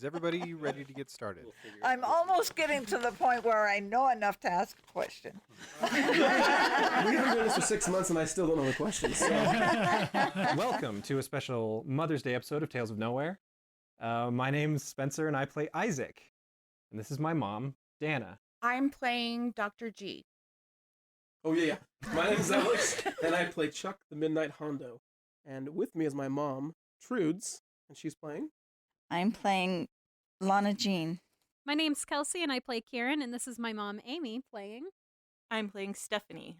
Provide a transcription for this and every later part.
Is everybody ready to get started? I'm almost getting to the point where I know enough to ask a question. We've been doing this for 6 months and I still don't know the questions. So. Welcome to a special Mother's Day episode of Tales of Nowhere. My name's Spencer and I play Isaac. And this is my mom, Dana. I'm playing Dr. G. Oh, yeah. My name is Alex, and I play Chuck the Midnight Hondo. And with me is my mom, Trudes, and she's playing... I'm playing Lana Jean. My name's Kelsey, and I play Kieran, and this is my mom, Amy, playing. I'm playing Stephanie.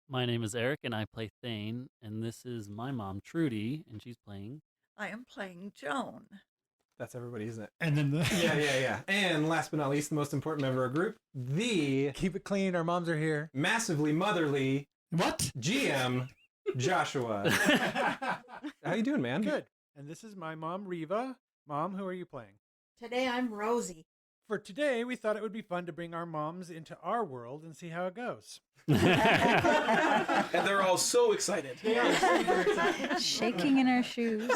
My name is Eric, and I play Thane, and this is my mom, Trudy, and she's playing... I am playing Joan. That's everybody, isn't it? And then Yeah. And last but not least, the most important member of our group, the... Keep it clean, our moms are here. Massively motherly... What? GM, Joshua. How you doing, man? Good. And this is my mom, Reva. Mom, who are you playing? Today I'm Rosie. For today, we thought it would be fun to bring our moms into our world and see how it goes. And they're all so excited. They are super excited. Shaking in our shoes.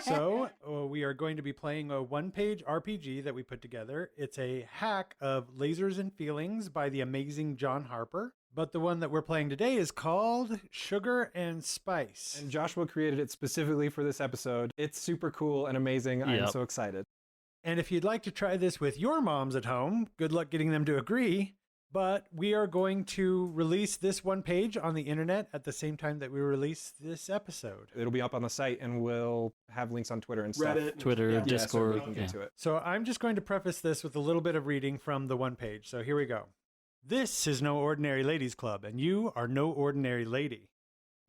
So, we are going to be playing a one-page RPG that we put together. It's a hack of Lasers and Feelings by the amazing John Harper. But the one that we're playing today is called Sugar and Spice. And Joshua created it specifically for this episode. It's super cool and amazing. I'm so excited. And if you'd like to try this with your moms at home, good luck getting them to agree. But we are going to release this one page on the internet at the same time that we release this episode. It'll be up on the site, and we'll have links on Twitter and stuff. Reddit. Twitter, Discord. So we can get to it. So I'm just going to preface this with a little bit of reading from the one page. So here we go. This is no ordinary ladies' club, and you are no ordinary lady.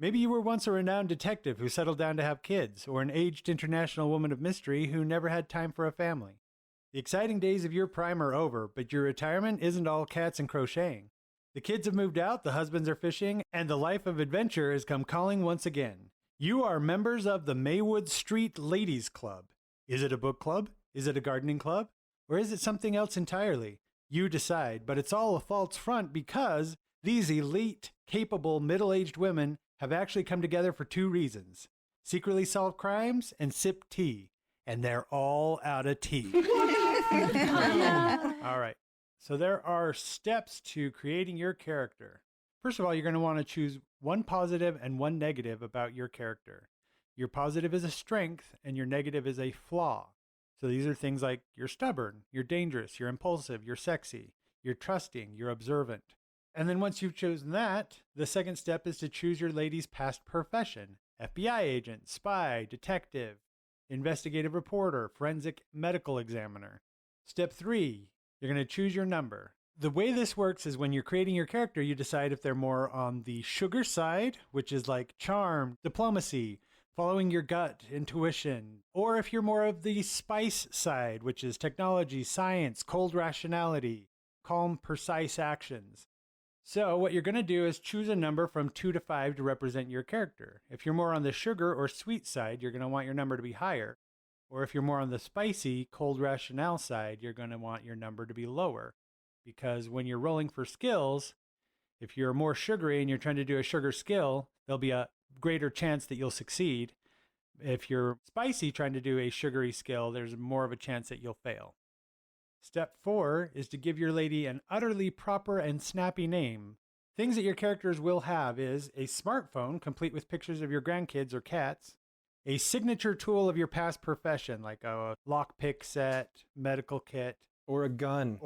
Maybe you were once a renowned detective who settled down to have kids, or an aged international woman of mystery who never had time for a family. The exciting days of your prime are over, but your retirement isn't all cats and crocheting. The kids have moved out, the husbands are fishing, and the life of adventure has come calling once again. You are members of the Maywood Street Ladies Club. Is it a book club? Is it a gardening club? Or is it something else entirely? You decide, but it's all a false front because these elite, capable, middle-aged women have actually come together for two reasons. Secretly solve crimes and sip tea. And they're all out of tea. All right. So there are steps to creating your character. First of all, you're going to want to choose one positive and one negative about your character. Your positive is a strength and your negative is a flaw. So these are things like you're stubborn, you're dangerous, you're impulsive, you're sexy, you're trusting, you're observant. And then once you've chosen that, the second step is to choose your lady's past profession. FBI agent, spy, detective, investigative reporter, forensic medical examiner. Step 3, you're going to choose your number. The way this works is when you're creating your character, you decide if they're more on the sugar side, which is like charm, diplomacy, following your gut, intuition, or if you're more of the spice side, which is technology, science, cold rationality, calm, precise actions. So what you're going to do is choose a number from 2 to 5 to represent your character. If you're more on the sugar or sweet side, you're going to want your number to be higher. Or if you're more on the spicy, cold rationale side, you're going to want your number to be lower. Because when you're rolling for skills, if you're more sugary and you're trying to do a sugar skill, there'll be a greater chance that you'll succeed. If you're spicy trying to do a sugary skill, there's more of a chance that you'll fail. Step 4 is to give your lady an utterly proper and snappy name. Things that your characters will have is a smartphone complete with pictures of your grandkids or cats, a signature tool of your past profession like a lockpick set, medical kit, Or a gun.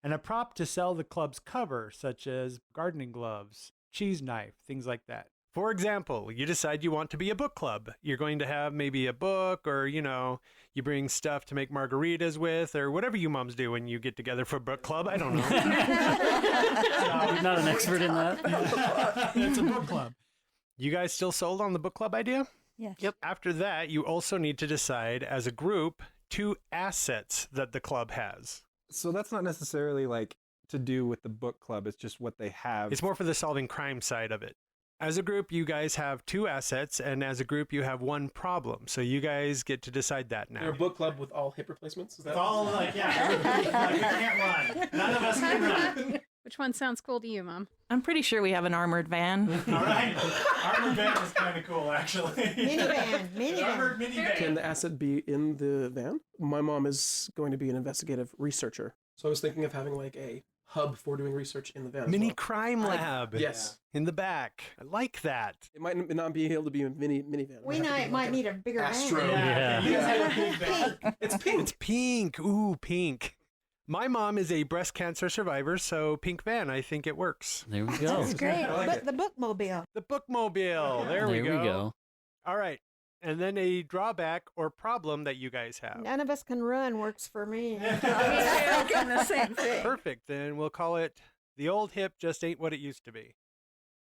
and a prop to sell the club's cover such as gardening gloves, cheese knife, things like that. For example, you decide you want to be a book club. You're going to have maybe a book or, you bring stuff to make margaritas with or whatever you moms do when you get together for book club. I don't know. You're not an expert in that. It's a book club. You guys still sold on the book club idea? Yes. Yep. After that, you also need to decide as a group 2 assets that the club has. So that's not necessarily like to do with the book club. It's just what they have. It's more for the solving crime side of it. As a group, you guys have 2 assets, and as a group, you have 1 problem. So you guys get to decide that now. You're a book club with all hip replacements? Is that we can't run. None of us can run. Which one sounds cool to you, Mom? I'm pretty sure we have an armored van. All right. Armored van is kind of cool, actually. Minivan. Armored minivan. Can the asset be in the van? My mom is going to be an investigative researcher. So I was thinking of having like a hub for doing research in the van. as Mini well. crime lab. Yes. In the back. I like that. It might not be able to be a minivan. We might need a bigger Astro. van. Yeah. You guys have a big van. It's pink. It's pink. Ooh, pink. My mom is a breast cancer survivor, so pink van, I think it works. There we go. That's great. I like But it. the bookmobile. The bookmobile. There we There go. All right. And then a drawback or problem that you guys have. None of us can run works for me. I was thinking the same thing. Perfect. Then we'll call it the old hip just ain't what it used to be.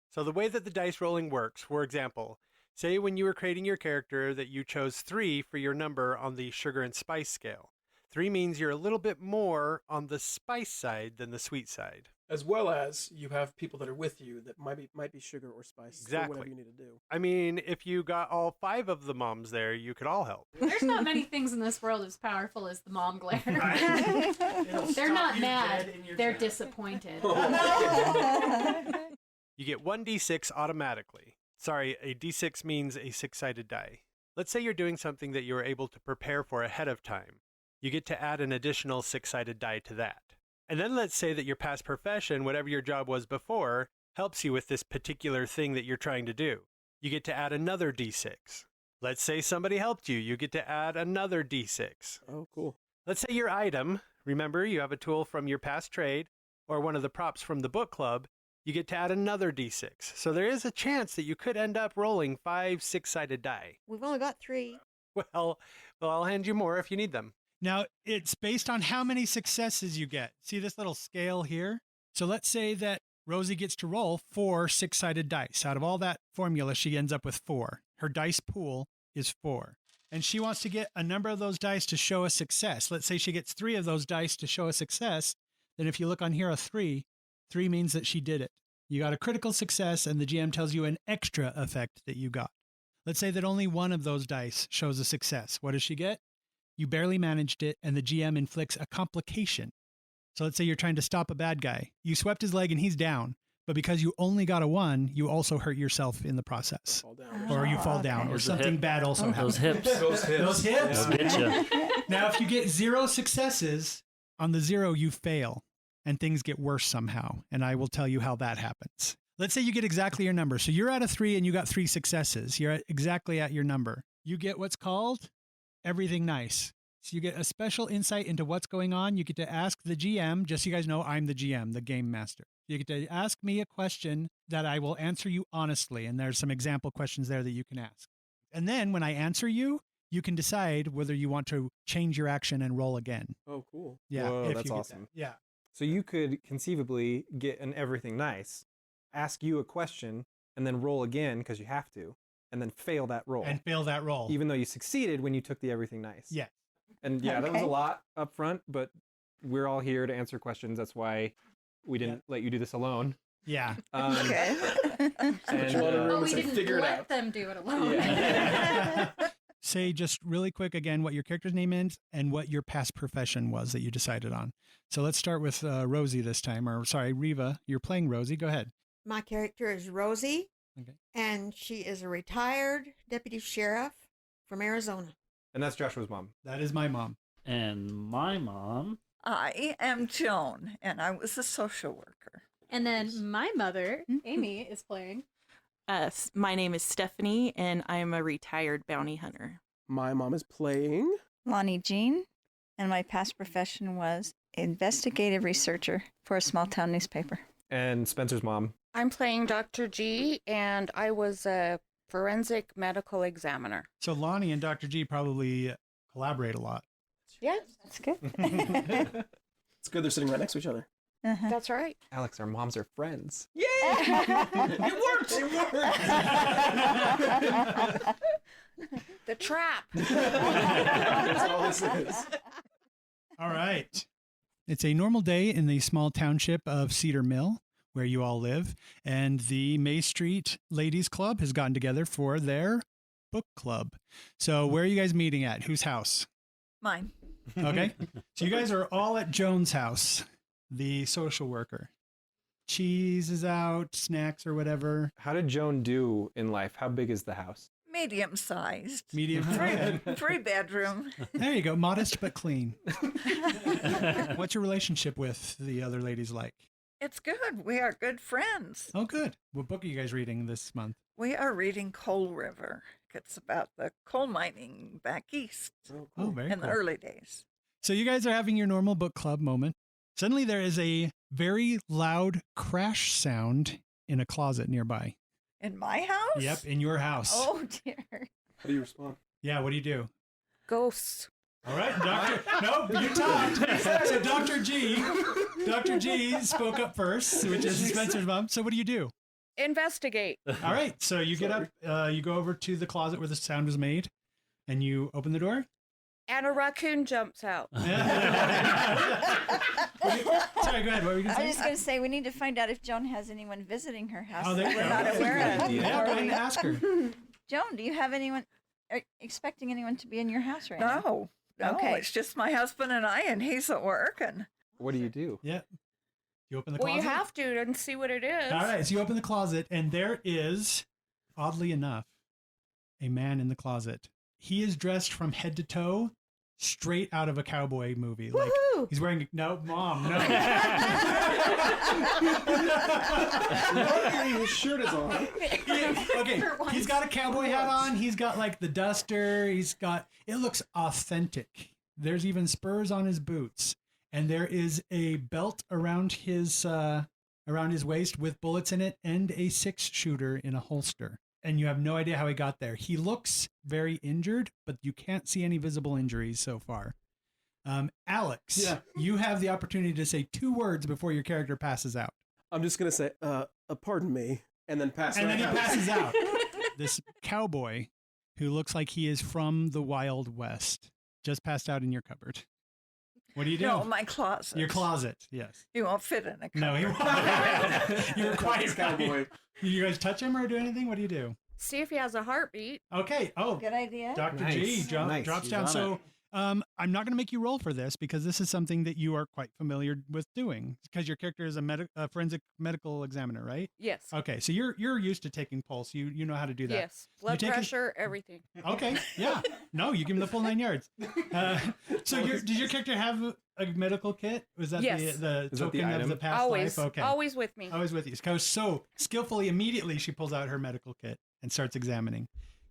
So the way that the dice rolling works, for example, say when you were creating your character that you chose 3 for your number on the sugar and spice scale. 3 means you're a little bit more on the spice side than the sweet side. As well as you have people that are with you that might be sugar or spice. Or Exactly. whatever you need to do. I mean, if you got all 5 of the moms there, you could all help. There's not many things in this world as powerful as the mom glare. It'll They're stop not you mad. dead in your They're tracks. disappointed. You get 1d6 automatically. Sorry, a d6 means a 6-sided die. Let's say you're doing something that you were able to prepare for ahead of time. You get to add an additional 6-sided die to that. And then let's say that your past profession, whatever your job was before, helps you with this particular thing that you're trying to do. You get to add another d6. Let's say somebody helped you. You get to add another d6. Oh, cool. Let's say your item, remember you have a tool from your past trade or one of the props from the book club, you get to add another d6. So there is a chance that you could end up rolling 5 6-sided die. We've only got 3. Well, I'll hand you more if you need them. Now, it's based on how many successes you get. See this little scale here? So let's say that Rosie gets to roll 4 6-sided dice. Out of all that formula, she ends up with 4. Her dice pool is 4. And she wants to get a number of those dice to show a success. Let's say she gets 3 of those dice to show a success. Then if you look on here, a 3 means that she did it. You got a critical success, and the GM tells you an extra effect that you got. Let's say that only one of those dice shows a success. What does she get? You barely managed it, and the GM inflicts a complication. So let's say you're trying to stop a bad guy. You swept his leg and he's down, but because you only got a 1, you also hurt yourself in the process. Fall down. Or you fall down, or There's a something hip. bad also happens. Those hips. Those hips. They'll get you. Now, if you get 0 successes, on the 0, you fail, and things get worse somehow, and I will tell you how that happens. Let's say you get exactly your number. So you're at a 3 and you got 3 successes. You're exactly at your number. You get what's called everything nice. So you get a special insight into what's going on. You get to ask the GM, just so you guys know, I'm the GM, the game master. You get to ask me a question that I will answer you honestly, and there's some example questions there that you can ask. And then when I answer you, you can decide whether you want to change your action and roll again. Oh, cool. Yeah, Whoa, if that's you get awesome. that. Yeah. So you could conceivably get an everything nice, ask you a question, and then roll again because you have to, and then fail that roll. And fail that roll. Even though you succeeded when you took the everything nice. Yeah. And yeah, that was a Okay. lot up front, but we're all here to answer questions. That's why we didn't let you do this alone. Yeah. Okay. Put you all in a room Oh, and we say, didn't figure it let out. them do it alone. Yeah. Say just really quick again what your character's name is and what your past profession was that you decided on. So let's start with Rosie this time, or sorry, Riva. You're playing Rosie. Go ahead. My character is Rosie, Okay. and she is a retired deputy sheriff from Arizona. And that's Joshua's mom. That is my mom. And my mom. I am Joan, and I was a social worker. And then my mother, Amy, is playing. My name is Stephanie, and I'm a retired bounty hunter. My mom is playing. Lonnie Jean, and my past profession was investigative researcher for a small town newspaper. And Spencer's mom. I'm playing Dr. G, and I was a forensic medical examiner. So Lonnie and Dr. G probably collaborate a lot. Yes, That's good. It's good they're sitting right next to each other. Uh-huh. that's right. Alex, our moms are friends. Yay! It worked! It worked! The trap. That's all this is. All right. It's a normal day in the small township of Cedar Mill, where you all live, and the Maywood Street Ladies Club has gotten together for their book club. So where are you guys meeting at? Whose house? Mine. Okay. So you guys are all at Joan's house, the social worker. cheese is out, snacks or whatever. How did Joan do in life? How big is the house? Medium sized. Medium. Okay. 3-bedroom. There you go. Modest but clean. What's your relationship with the other ladies like? It's good. We are good friends. Oh, good. What book are you guys reading this month? We are reading Coal River. It's about the coal mining back east Oh, very in the cool. early days. So you guys are having your normal book club moment. Suddenly there is a very loud crash sound in a closet nearby. In my house? Yep, in your house. Oh, dear. How do you respond? Yeah, what do you do? Ghosts. All right, Doctor. Nope, you talked. So Dr. G spoke up first, which is Spencer's mom. So what do you do? Investigate. All right, so you get up, you go over to the closet where the sound was made, and you open the door. And a raccoon jumps out. Sorry, go ahead. What were you going to I say? was just going to say we need to find out if Joan has anyone visiting her house Oh, there that you we're go. not That's a aware good of. idea. Yeah, before go ahead we- and ask her. Joan, do you have anyone, are you expecting anyone to be in your house right now? No, no, Okay. it's just my husband and I, and he's at work. And What do you do? Yeah. You open the Well, closet? you have to and see what it is. All right, so you open the closet, and there is, oddly enough, a man in the closet. He is dressed from head to toe, straight out of a cowboy movie. Like Woohoo! he's wearing Mom, no. His shirt is on. Okay, he's got a cowboy hat on. He's got like the duster. It looks authentic. There's even spurs on his boots, and there is a belt around his waist with bullets in it, and a 6-shooter in a holster. And you have no idea how he got there. He looks very injured, but you can't see any visible injuries so far. Alex, Yeah. you have the opportunity to say 2 words before your character passes out. I'm just gonna say, pardon me, and then pass. And right then he out. passes out. This cowboy, who looks like he is from the Wild West, just passed out in your cupboard. What do you do? no, my closet. Your closet, yes. He won't fit in a cupboard. No, he won't. You're quite Cowboy. right. You guys touch him or do anything? What do you do? See if he has a heartbeat. Okay. Oh, Good idea. Dr. G Nice. drops He's down. on So I'm not going to make you roll for this because this is something that you are quite familiar with doing because your character is a forensic medical examiner, right? Yes. Okay, so you're used to taking pulse. You know how to do that. Yes. Blood take his- pressure, everything. Okay, yeah. No, you give him the full 9 yards. So did your character have a medical kit? Was that Yes. the Is that the token of item? the past Always. life? Okay. Always with me. Always with you. So skillfully, immediately, she pulls out her medical kit and starts examining.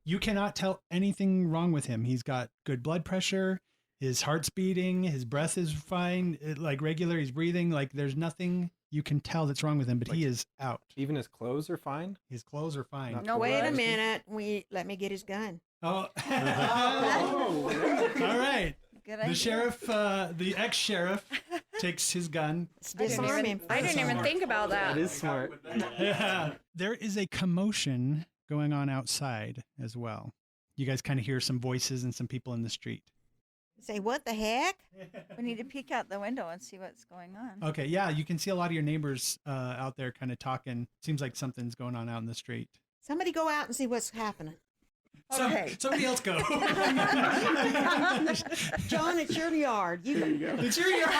You cannot tell anything wrong with him. He's got good blood pressure. His heart's beating. His breath is fine, like regular. He's breathing. Like there's nothing you can tell that's wrong with him, but he is out. Even his clothes are fine? His clothes are fine. Not No, wait a Right. minute. Let me get his gun. Oh. Oh, All right. Good idea. The sheriff, the ex-sheriff, takes his gun. Disarm him. I didn't even think about that. That is smart. There is a commotion going on outside as well. You guys kind of hear some voices and some people in the street. Say, what the heck? We need to peek out the window and see what's going on. Okay, yeah, you can see a lot of your neighbors out there kind of talking. Seems like something's going on out in the street. Somebody go out and see what's happening. Okay. Somebody else go. John, it's your yard. You go. It's your yard.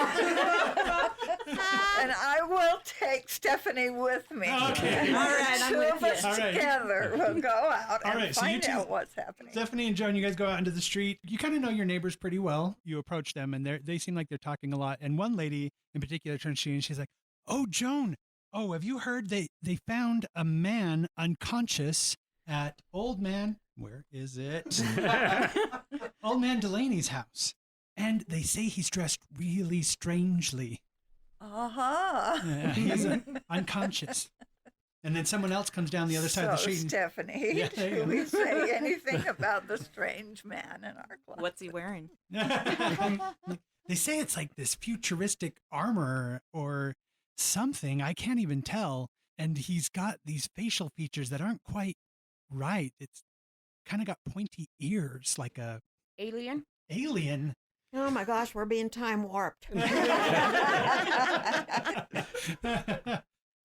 And I will take Stephanie with me. Okay. And All the two of us All right. together will go out All and right, so you find two- out what's happening. Stephanie and Joan, you guys go out into the street. You kind of know your neighbors pretty well. You approach them, and they seem like they're talking a lot. And one lady in particular turns to you, and she's like, "Oh, Joan, oh, have you heard they found a man unconscious at Old Man, where is it? Old Man Delaney's house. And they say he's dressed really strangely. Uh-huh. He's unconscious." And then someone else comes down the other side of the street. and- Stephanie, Yeah, there you do go. we say anything about the strange man in our club? What's he wearing? They say it's like this futuristic armor or something. I can't even tell. And he's got these facial features that aren't quite right. It's kind of got pointy ears like a Alien? alien. Oh my gosh, we're being time warped.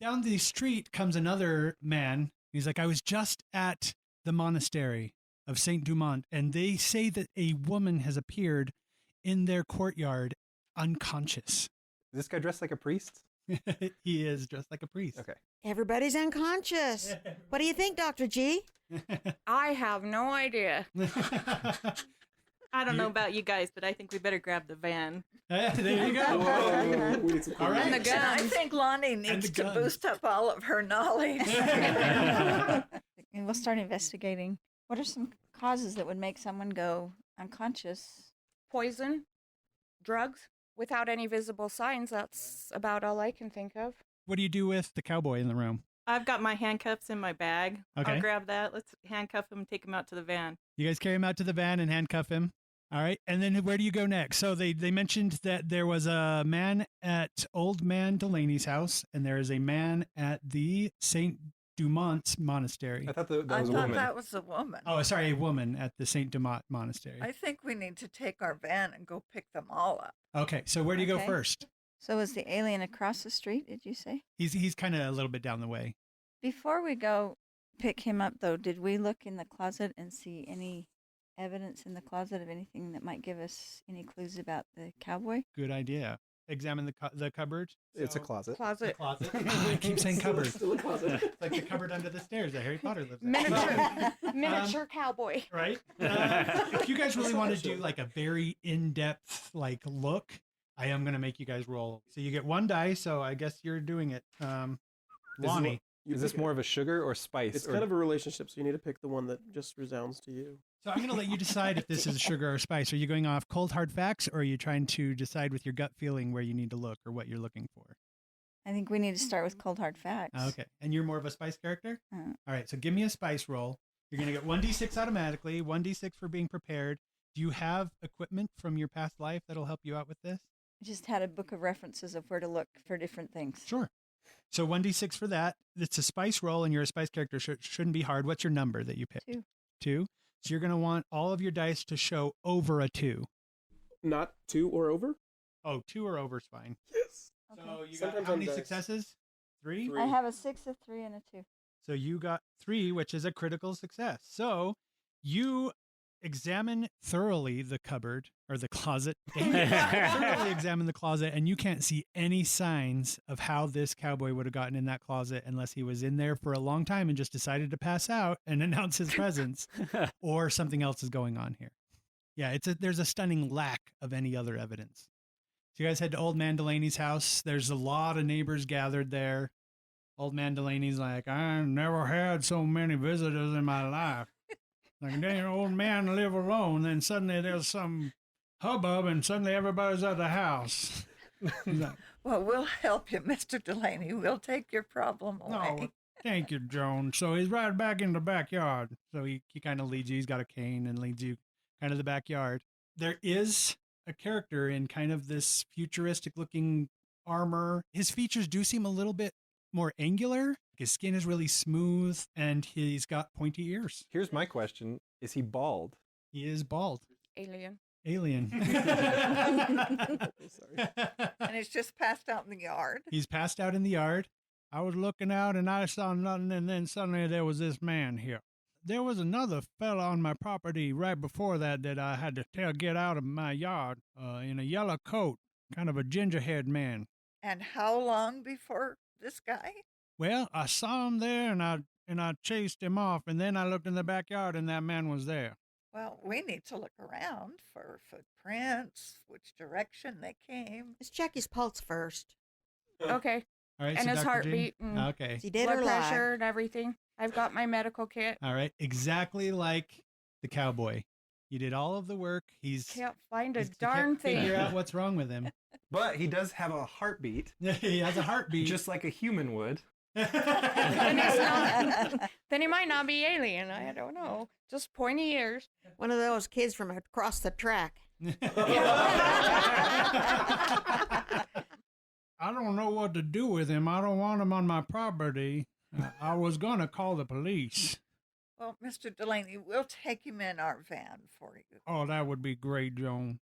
Down the street comes another man. He's like, "I was just at the monastery of Saint Dumont, and they say that a woman has appeared in their courtyard unconscious." Is this guy dressed like a priest? He is dressed like a priest. Okay. Everybody's unconscious. What do you think, Dr. G? I have no idea. I don't know about you guys, but I think we better grab the van. There you go. Whoa, we need some All right. And I think Lonnie needs to boost up all of her knowledge. And we'll start investigating. What are some causes that would make someone go unconscious? Poison, drugs, without any visible signs. That's about all I can think of. What do you do with the cowboy in the room? I've got my handcuffs in my bag. Okay. I'll grab that. Let's handcuff him and take him out to the van. You guys carry him out to the van and handcuff him. All right. And then where do you go next? So they mentioned that there was a man at Old Man Delaney's house, and there is a man at the St. Dumont's Monastery. I thought that I was a thought woman. that was a woman. Oh, sorry, a woman at the St. Dumont Monastery. I think we need to take our van and go pick them all up. Okay. So where do you go Okay. first? So is the alien across the street, did you say? He's kind of a little bit down the way. Before we go pick him up, though, did we look in the closet and see any evidence in the closet of anything that might give us any clues about the cowboy? Good idea. Examine the cupboard. It's a So- closet. Closet. Closet. I keep saying cupboard. Still a closet. It's like the cupboard under the stairs that Harry Potter lives in. Miniature cowboy. Right? If you guys really want to do like a very in-depth like look, I am going to make you guys roll. So you get one die, so I guess you're doing it. Lonnie. Is this more of a sugar or spice? It's or... kind of a relationship, so you need to pick the one that just resounds to you. So I'm going to let you decide if this is sugar or spice. Are you going off cold hard facts, or are you trying to decide with your gut feeling where you need to look or what you're looking for? I think we need to start with cold hard facts. Okay. And you're more of a spice character? Uh, All right. So give me a spice roll. You're going to get 1d6 automatically, 1d6 for being prepared. Do you have equipment from your past life that'll help you out with this? I just had a book of references of where to look for different things. Sure. So 1d6 for that. It's a spice roll, and you're a spice character. Shouldn't be hard. What's your number that you picked? 2. 2. So you're going to want all of your dice to show over a 2. Not 2 or over? Oh, 2 or over is fine. Yes. Okay. So you got Sometimes how on many dice. successes? 3? I have a 6, a 3, and a 2. So you got 3, which is a critical success. So you examine thoroughly the cupboard or the closet. Thoroughly examine the closet, and you can't see any signs of how this cowboy would have gotten in that closet unless he was in there for a long time and just decided to pass out and announce his presence, or something else is going on here. Yeah, there's a stunning lack of any other evidence. So you guys head to Old Man Delaney's house. There's a lot of neighbors gathered there. Old Man Delaney's like, I never had so many visitors in my life. Like, then old man live alone, then suddenly there's some hubbub, and suddenly everybody's at the house. He's like, Well, we'll help you, Mr. Delaney. We'll take your problem away. no, thank you, Joan. So he's right back in the backyard. So he kind of leads you. He's got a cane and leads you kind of the backyard. There is a character in kind of this futuristic-looking armor. His features do seem a little bit more angular. His skin is really smooth, and he's got pointy ears. Here's my question. Is he bald? He is bald. Alien. Alien. Sorry. And it's just passed out in the yard. He's passed out in the yard. I was looking out and I saw nothing, and then suddenly there was this man here. There was another fella on my property right before that I had to tell get out of my yard in a yellow coat, kind of a ginger-haired man. And how long before this guy? Well, I saw him there and I chased him off, and then I looked in the backyard and that man was there. Well, we need to look around for footprints, which direction they came. Let's check his pulse first. Okay. All right, And so his Dr. heartbeat. Jean? And Okay. Is he dead blood or alive? pressure and everything. I've got my medical kit. All right, exactly like the cowboy. You did all of the work. Can't find a he can't darn thing. figure out what's wrong with him. But he does have a heartbeat, He has a heartbeat. just like a human would. And he's not, then he might not be alien. I don't know. Just pointy ears. One of those kids from across the track. I don't know what to do with him. I don't want him on my property. I was going to call the police. Well, Mr. Delaney, we'll take him in our van for you. Oh, that would be great, Joan.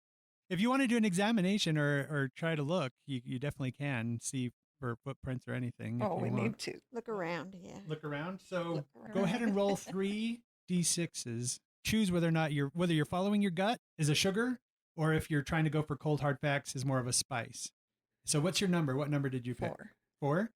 If you want to do an examination or try to look, you definitely can see for footprints or anything. Oh, if we you want. need to. Look around, yeah. Look around. So Look go around. ahead and roll 3 d6s. Choose whether or not whether you're following your gut is a sugar, or if you're trying to go for cold hard facts is more of a spice. So what's your number? What number did you pick? 4. 4.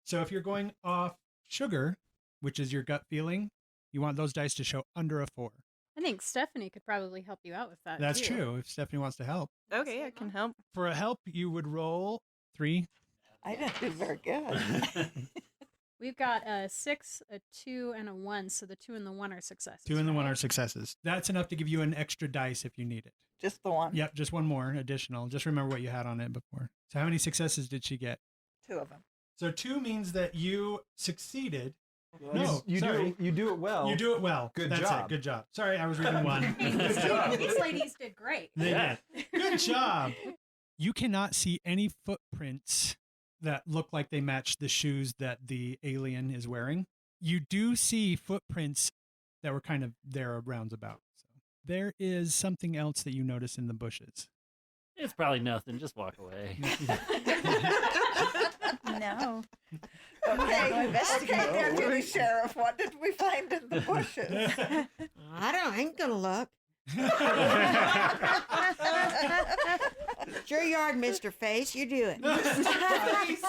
So if you're going off sugar, which is your gut feeling, you want those dice to show under a 4. I think Stephanie could probably help you out with that. That's too. true. If Stephanie wants to help. Okay, I can help. For a help, you would roll 3. I didn't do very good. We've got a 6, a 2, and a 1. So the 2 and the 1 are successes. 2 and the 1 right? are successes. That's enough to give you an extra dice if you need it. Just the 1. Yep, just one more additional. Just remember what you had on it before. So how many successes did she get? 2 of them. So 2 means that you succeeded. Well, No, you sorry. do it well. You do it well. Good That's job. It. Good job. Sorry, I was reading 1. Good job. These ladies did great. They Yeah. did. Good job. You cannot see any footprints that look like they match the shoes that the alien is wearing. You do see footprints that were kind of there roundabout. So there is something else that you notice in the bushes. It's probably nothing. Just walk away. No. Okay, investigate. Deputy Sheriff, what did we find in the bushes? I ain't gonna look. It's your yard, Mr. Face. You do it.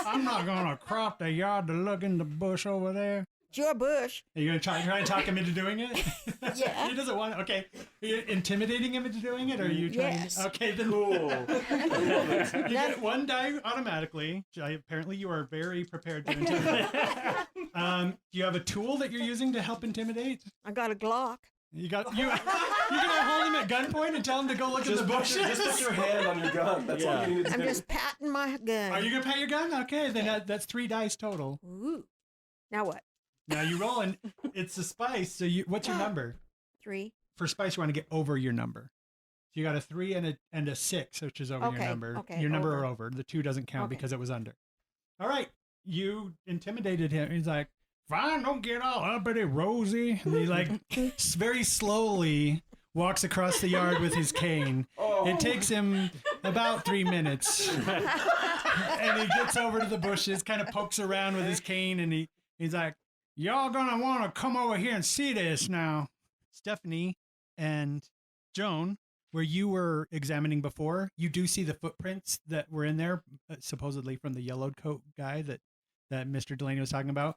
I'm not going to crop the yard to look in the bush over there. It's your bush. Are you going to try and talk him into doing it? Yeah. He doesn't want it. Okay. Are you intimidating him into doing it? Or are you trying? Yes. Okay, then. Cool. I love it. You get 1 die automatically. Apparently, you are very prepared to intimidate. Do you have a tool that you're using to help intimidate? I got a Glock. You gonna hold him at gunpoint and tell him to go look in the bushes? Just put your hand on your gun. That's all you need to I'm do. just patting my gun. Are you gonna pat your gun? Okay, then that's 3 dice total. Ooh. Now what? Now you roll, and it's a spice. So what's your number? 3. For spice, you want to get over your number. So you got a 3 and a 6, which is over your Okay, number. okay, Your number over. are over. The 2 doesn't count Okay. because it was under. All right, you intimidated him. He's like, "Fine, don't get all uppity, Rosie." And he like very slowly walks across the yard with his cane. Oh. It takes him about 3 minutes, and he gets over to the bushes, kind of pokes around with his cane, and he's like, "Y'all gonna want to come over here and see this now." Stephanie and Joan, where you were examining before, you do see the footprints that were in there, supposedly from the yellowed coat guy that Mr. Delaney was talking about.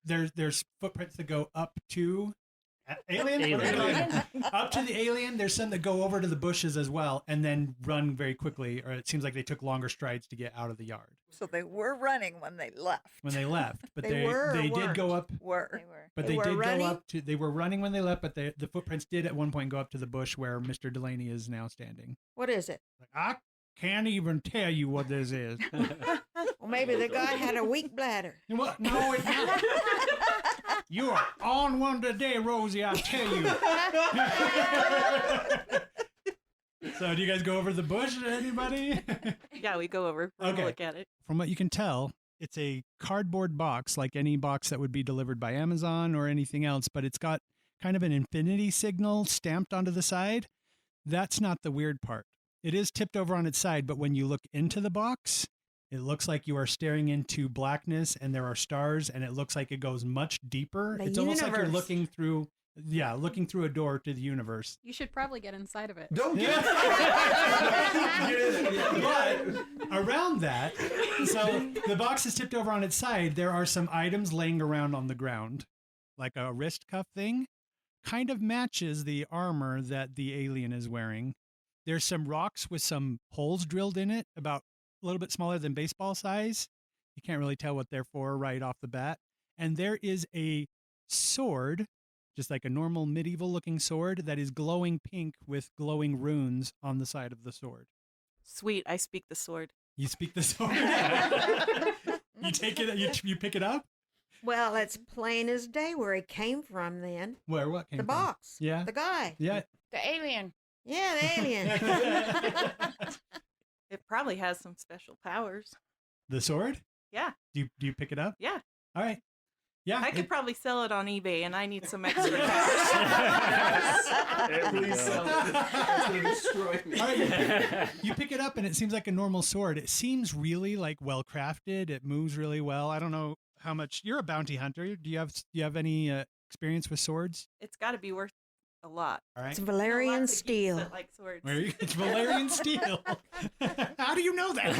There's footprints that go up to alien? Alien. Up to the alien. There's some that go over to the bushes as well, and then run very quickly. Or it seems like they took longer strides to get out of the yard So they were running when they left. when they left. But They were or they did weren't? go up. Were. But They they were did running? go up to. They were running when they left, but the footprints did at one point go up to the bush where Mr. Delaney is now standing. What is it? Like, I can't even tell you what this is. Well, maybe the guy had a weak bladder. What? No, it's not. You are on one today, Rosie, I tell you. So do you guys go over the bush? Anybody? Yeah, we go over. We'll Okay. look at it. From what you can tell, it's a cardboard box, like any box that would be delivered by Amazon or anything else, but it's got kind of an infinity signal stamped onto the side. That's not the weird part. It is tipped over on its side, but when you look into the box, it looks like you are staring into blackness and there are stars, and it looks like it goes much deeper. The It's almost like you're universe. looking through a door to the universe. You should probably get inside of it. Don't get it. But around that, so the box is tipped over on its side. There are some items laying around on the ground, like a wrist cuff thing, kind of matches the armor that the alien is wearing. There's some rocks with some holes drilled in it, about a little bit smaller than baseball size. You can't really tell what they're for right off the bat. And there is a sword, just like a normal medieval looking sword, that is glowing pink with glowing runes on the side of the sword. Sweet, I speak the sword. You speak the sword. You take it. You pick it up. Well, it's plain as day where he came from then. Where? What came The from? box. Yeah. The guy. Yeah. The alien. Yeah, the alien. It probably has some special powers. The sword. Yeah, Do you pick it up? yeah. All right. Yeah. I could it- probably sell it on eBay, and I need some extra cash. Please sell it. That's gonna destroy me. All right, you pick it up and it seems like a normal sword. It seems really like well crafted. It moves really well. I don't know how much. You're a bounty hunter. Do you have any experience with swords? It's got to be worth a lot. All right. It's Valerian Lots of geeks steel. that like swords. It's Valerian steel. How do you know that?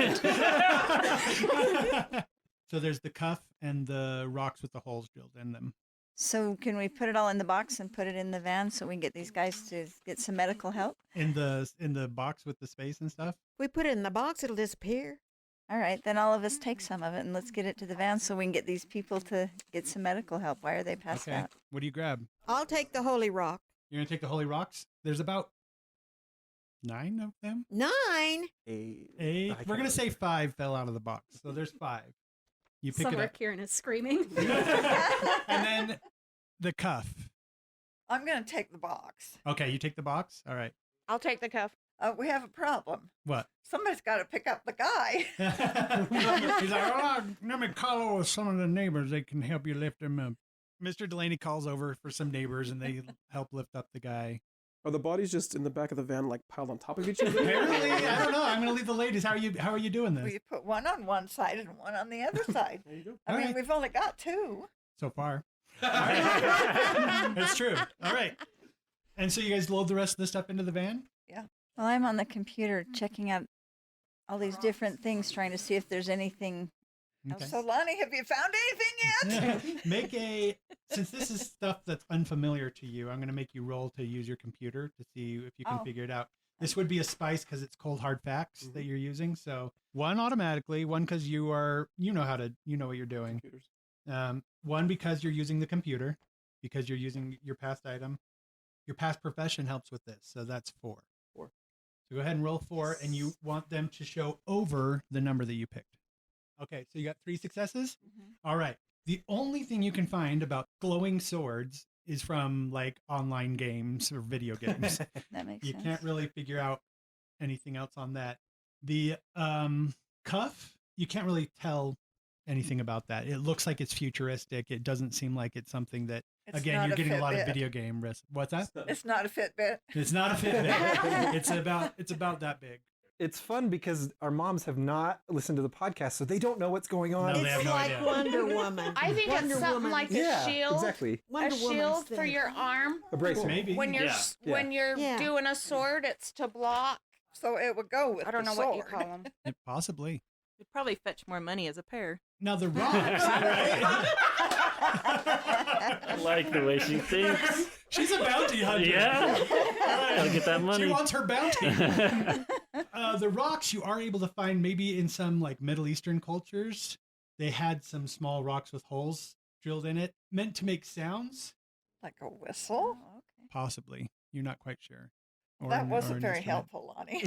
So there's the cuff and the rocks with the holes drilled in them. So can we put it all in the box and put it in the van so we can get these guys to get some medical help? In the box with the space and stuff. We put it in the box, it'll disappear. All right, then all of us take some of it and let's get it to the van so we can get these people to get some medical help. Why are they passed Okay. out? What do you grab? I'll take the holy rock. You're gonna take the holy rocks. There's about 9 of them. 9? 8. We're gonna say 5 fell out of the box, so there's 5. You pick Somewhere it up, Kieran is screaming. and then the cuff. I'm going to take the box. Okay, you take the box. All right. I'll take the cuff. We have a problem. What? Somebody's got to pick up the guy. He's like, oh, let me call over some of the neighbors. They can help you lift him up. Mr. Delaney calls over for some neighbors, and they help lift up the guy. Are the bodies just in the back of the van, like piled on top of each other? Apparently, I don't know. I'm gonna leave the ladies. How are you doing this We put one on one side and one on the other side. There you go. I All mean, right. we've only got 2. so far? That's true. All right. And so you guys load the rest of the stuff into the van? Well, I'm on the computer checking out all these different things, trying to see if there's anything. Okay. So, Lonnie, have you found anything yet? Since this is stuff that's unfamiliar to you, I'm going to make you roll to use your computer to see if you can Oh. figure it out. This would be a spice because it's cold hard facts that you're using. So 1 automatically, 1 because you know what you're doing. Computers. 1 because you're using the computer, because you're using your past item. Your past profession helps with this, so that's 4. 4. So go ahead and roll 4, and you want them to show over the number that you picked. Okay, so you got 3 successes? All right. The only thing you can find about glowing swords is from like online games or video games. That makes You sense. can't really figure out anything else on that. The cuff, you can't really tell anything about that. It looks like it's futuristic. It doesn't seem like it's something that, It's again, not you're a getting a lot of Fitbit. video game risk. What's that? It's not a Fitbit. It's not a Fitbit. It's about that big. It's fun because our moms have not listened to the podcast, so they don't know what's going on. No, they have It's no like idea. Wonder Woman. I think Wonder it's something Woman. like Yeah, a shield. exactly. Wonder a Woman's shield for thing. your arm. A bracelet. Maybe. When you're Yeah. when you're Yeah. doing a sword, it's to block. So it would go with I don't the know what you sword. call them. Possibly. It'd probably fetch more money as a pair. Now the rocks. I like the way she thinks. She's a bounty hunter. Yeah. Gotta get that money. She wants her bounty. The rocks you are able to find maybe in some like Middle Eastern cultures. They had some small rocks with holes drilled in it, meant to make sounds. Like a whistle? Oh, okay. Possibly. You're not quite sure. Or That an- or wasn't an very instrument. helpful, Lonnie.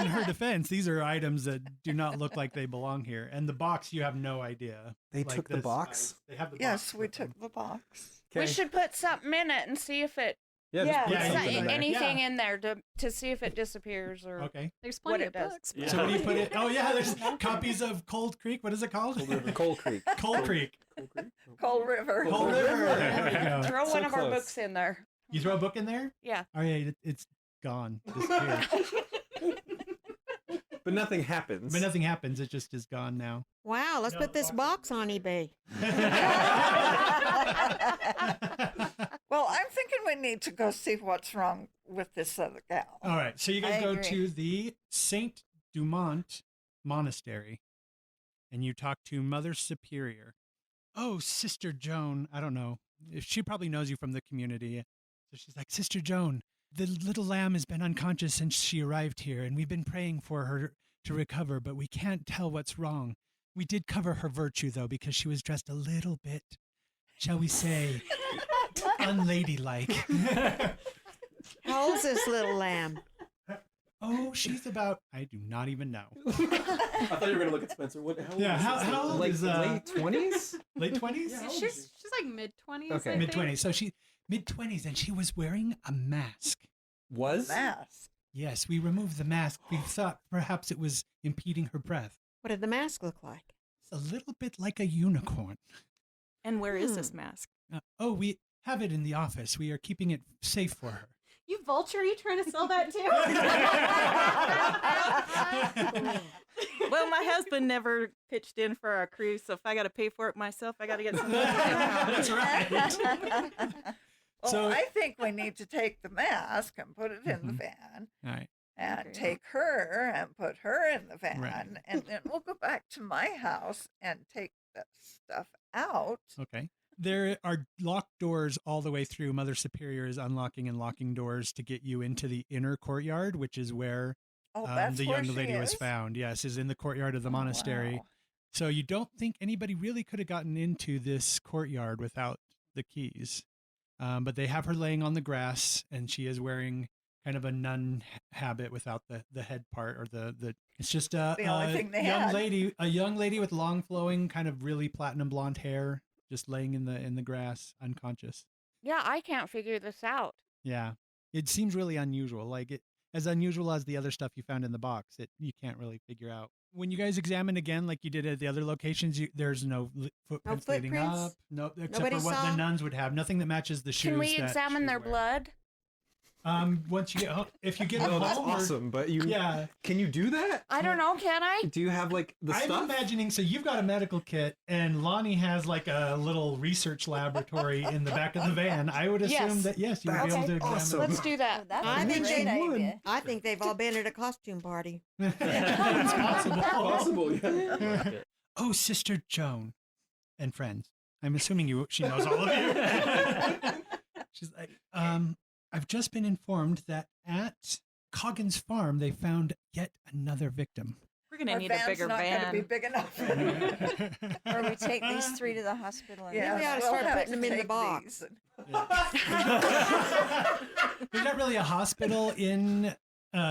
In her defense, these are items that do not look like they belong here. And the box, you have no idea. They Like took the this box? size. They have the Yes, box we with them. took the box. We should put something in it and see if it. Yeah, just put Yeah, something yeah, in there. anything in there to see if it disappears or. Okay. There's What plenty it of does. books. Yeah. So what do you put it? Oh yeah, there's copies of Cold Creek. What is it called? Cold Creek. Cold Creek. Cold River. Cold River. There we go. Throw So one of our close. books in there. You throw a book in there? Yeah. Oh yeah, it's gone. Disappeared. But nothing happens. But nothing happens. It just is gone now. Wow, let's put this box on eBay. Well, I'm thinking we need to go see what's wrong with this other gal. All right, so you guys I go agree. to the Saint Dumont Monastery, and you talk to Mother Superior. Oh, Sister Joan. I don't know. She probably knows you from the community. So she's like, Sister Joan, the little lamb has been unconscious since she arrived here, and we've been praying for her to recover, but we can't tell what's wrong. We did cover her virtue, though, because she was dressed a little bit, shall we say, unladylike. How old's this little lamb? Oh, she's about, I do not even know. I thought you were gonna look at Spencer. What? How old Yeah, is this how little- old Late, is late 20s? late 20s? Yeah, how old is She's like mid-20s. Okay. I Mid think. 20s. So she mid-20s, and she was wearing a mask. Was? Mask. Yes, we removed the mask. We thought perhaps it was impeding her breath. What did the mask look like? It's a little bit like a unicorn. And where is this mask? Oh, we have it in the office. We are keeping it safe for her. You vulture, are you trying to sell that too? Well, my husband never pitched in for our cruise, so if I got to pay for it myself, I got to get some. That's right. So- I think we need to take the mask and put it in the Mhm. van All right. and agree. take her and put her in the van. Right. And then we'll go back to my house and take the stuff out. Okay. There are locked doors all the way through. Mother Superior is unlocking and locking doors to get you into the inner courtyard, which is where Oh, that's the where young she lady was is? found. Yes, is in the courtyard of the Oh, monastery. wow. So you don't think anybody really could have gotten into this courtyard without the keys. But they have her laying on the grass, and she is wearing kind of a nun habit without the head part, or the it's just The only thing they young had. lady, a young lady with long flowing, kind of really platinum blonde hair, just laying in the grass, unconscious. Yeah, I can't figure this out. Yeah, it seems really unusual. Like it, as unusual as the other stuff you found in the box. You can't really figure out. When you guys examine again, like you did at the other locations, there's no footprints leading footprints? up. No, except Nobody for what saw? the nuns would have. Nothing that matches the shoes. Can we that examine she's their wearing. blood? Once you get home, if you get Oh, home, that's or- awesome. But you, Yeah. can you do that? I don't know, can I? Do you have like the I'm stuff? imagining, so you've got a medical kit, and Lonnie has like a little research laboratory in the back of the van. I would assume Yes. that yes, you would be able to examine. awesome. Let's do Oh, that. that's I a think great they idea. I think they've all been at a costume party. It's possible. Possible, yeah. Oh, Sister Joan and friends. I'm assuming she knows all of you. She's like, I've just been informed that at Coggins Farm they found yet another victim. We're gonna Our need a van's bigger not going to be van. big enough. Or we take these 3 to the hospital. And Yeah, we ought to we'll start have putting to them in the take box. these and- There's not really a hospital in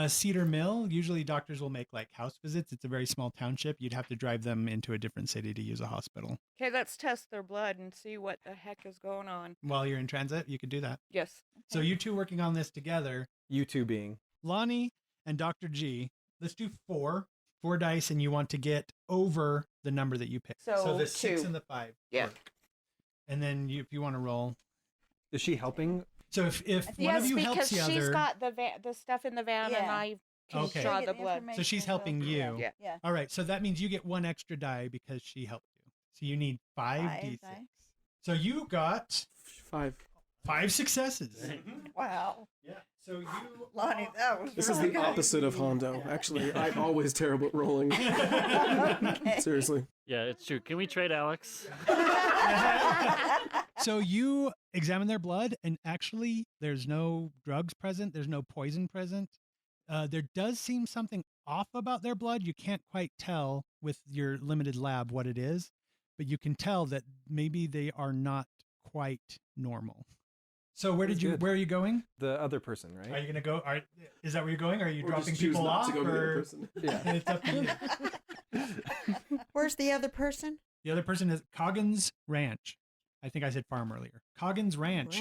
Cedar Mill. Usually doctors will make like house visits. It's a very small township. You'd have to drive them into a different city to use a hospital. Okay, let's test their blood and see what the heck is going on. While you're in transit, you could do that. Yes. So you two working on this together, You two being. Lonnie and Dr. G. Let's do four dice, and you want to get over the number that you picked. So the 6 2. and the 5. Yeah. work. And then if you want to roll. Is she helping? So if one Yes, of you helps because the she's other, got the stuff in the van, and Yeah. I can Okay. draw Get the blood. so she's information, helping we'll- you. Yeah. Yeah. All right, so that means you get 1 extra die because she helped you. So you need 5 5 d6. dice. So you got 5 successes. Wow. Yeah. So you, Lonnie, that was This is really the good. opposite of Hondo. Actually, I'm always terrible at rolling. Okay. Seriously. Yeah, it's true. Can we trade Alex? So you examine their blood, and actually, there's no drugs present. There's no poison present. There does seem something off about their blood. You can't quite tell with your limited lab what it is, but you can tell that maybe they are not quite normal. So where That's good. where are you going? The other person, Are right? you gonna go? Is that where you're going? Are you Or just dropping choose people not off? to go to the other Or person. Yeah. it's up to you. Where's the other person? The other person is Coggins Ranch. I think I said farm earlier. Coggins Ranch.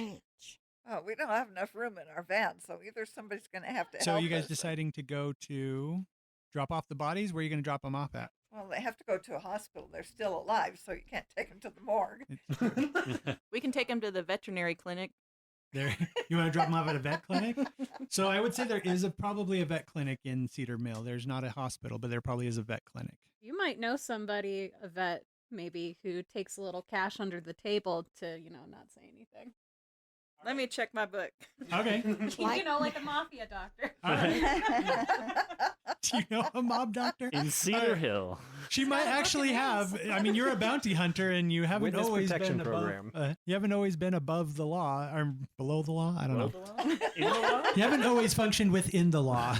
Oh, we don't have enough room in our van, so either somebody's going to have to So help you guys us. deciding to go to drop off the bodies? Where are you going to drop them off at? Well, they have to go to a hospital. They're still alive, so you can't take them to the morgue. We can take him to the veterinary clinic. There, you want to drop them off at a vet clinic? So I would say there is probably a vet clinic in Cedar Mill. There's not a hospital, but there probably is a vet clinic. You might know somebody, a vet maybe, who takes a little cash under the table to, not say anything. Let me check my book. Okay. Like a mafia doctor. All right. Do you know a mob doctor? In Cedar Hill. She might actually have. I mean, you're a bounty hunter, and you haven't Witness always protection been program. above. You haven't always been above the law or below the law. I don't know. In the law? You haven't always functioned within the law.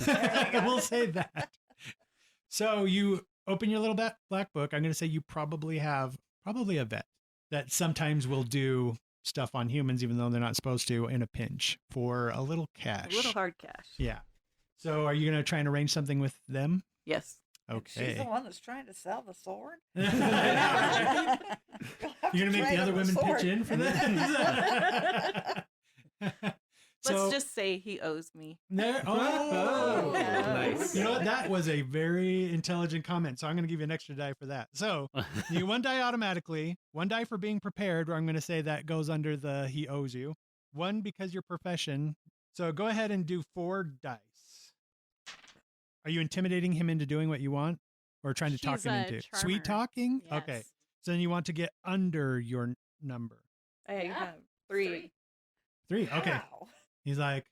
We'll say that. So you open your little black book. I'm going to say you probably have a vet that sometimes will do stuff on humans, even though they're not supposed to, in a pinch for a little cash. A little hard cash. Yeah. So are you going to try and arrange something with them? Yes. She's Okay. the one that's trying to sell the sword. You're going to make the other women pitch in for that? Let's just say he owes me. Oh, Nice. You know what? That was a very intelligent comment. So I'm going to give you an extra die for that. So you get 1 die automatically, 1 die for being prepared, where I'm going to say that goes under the he owes you, 1 because your profession. So go ahead and do 4 dice. Are you intimidating him into doing what you want, or trying to talk She's him a into charmer. sweet talking? Okay. Yes. So then you want to get under your number. I Yeah. have 3. 3. Okay. How? He's like,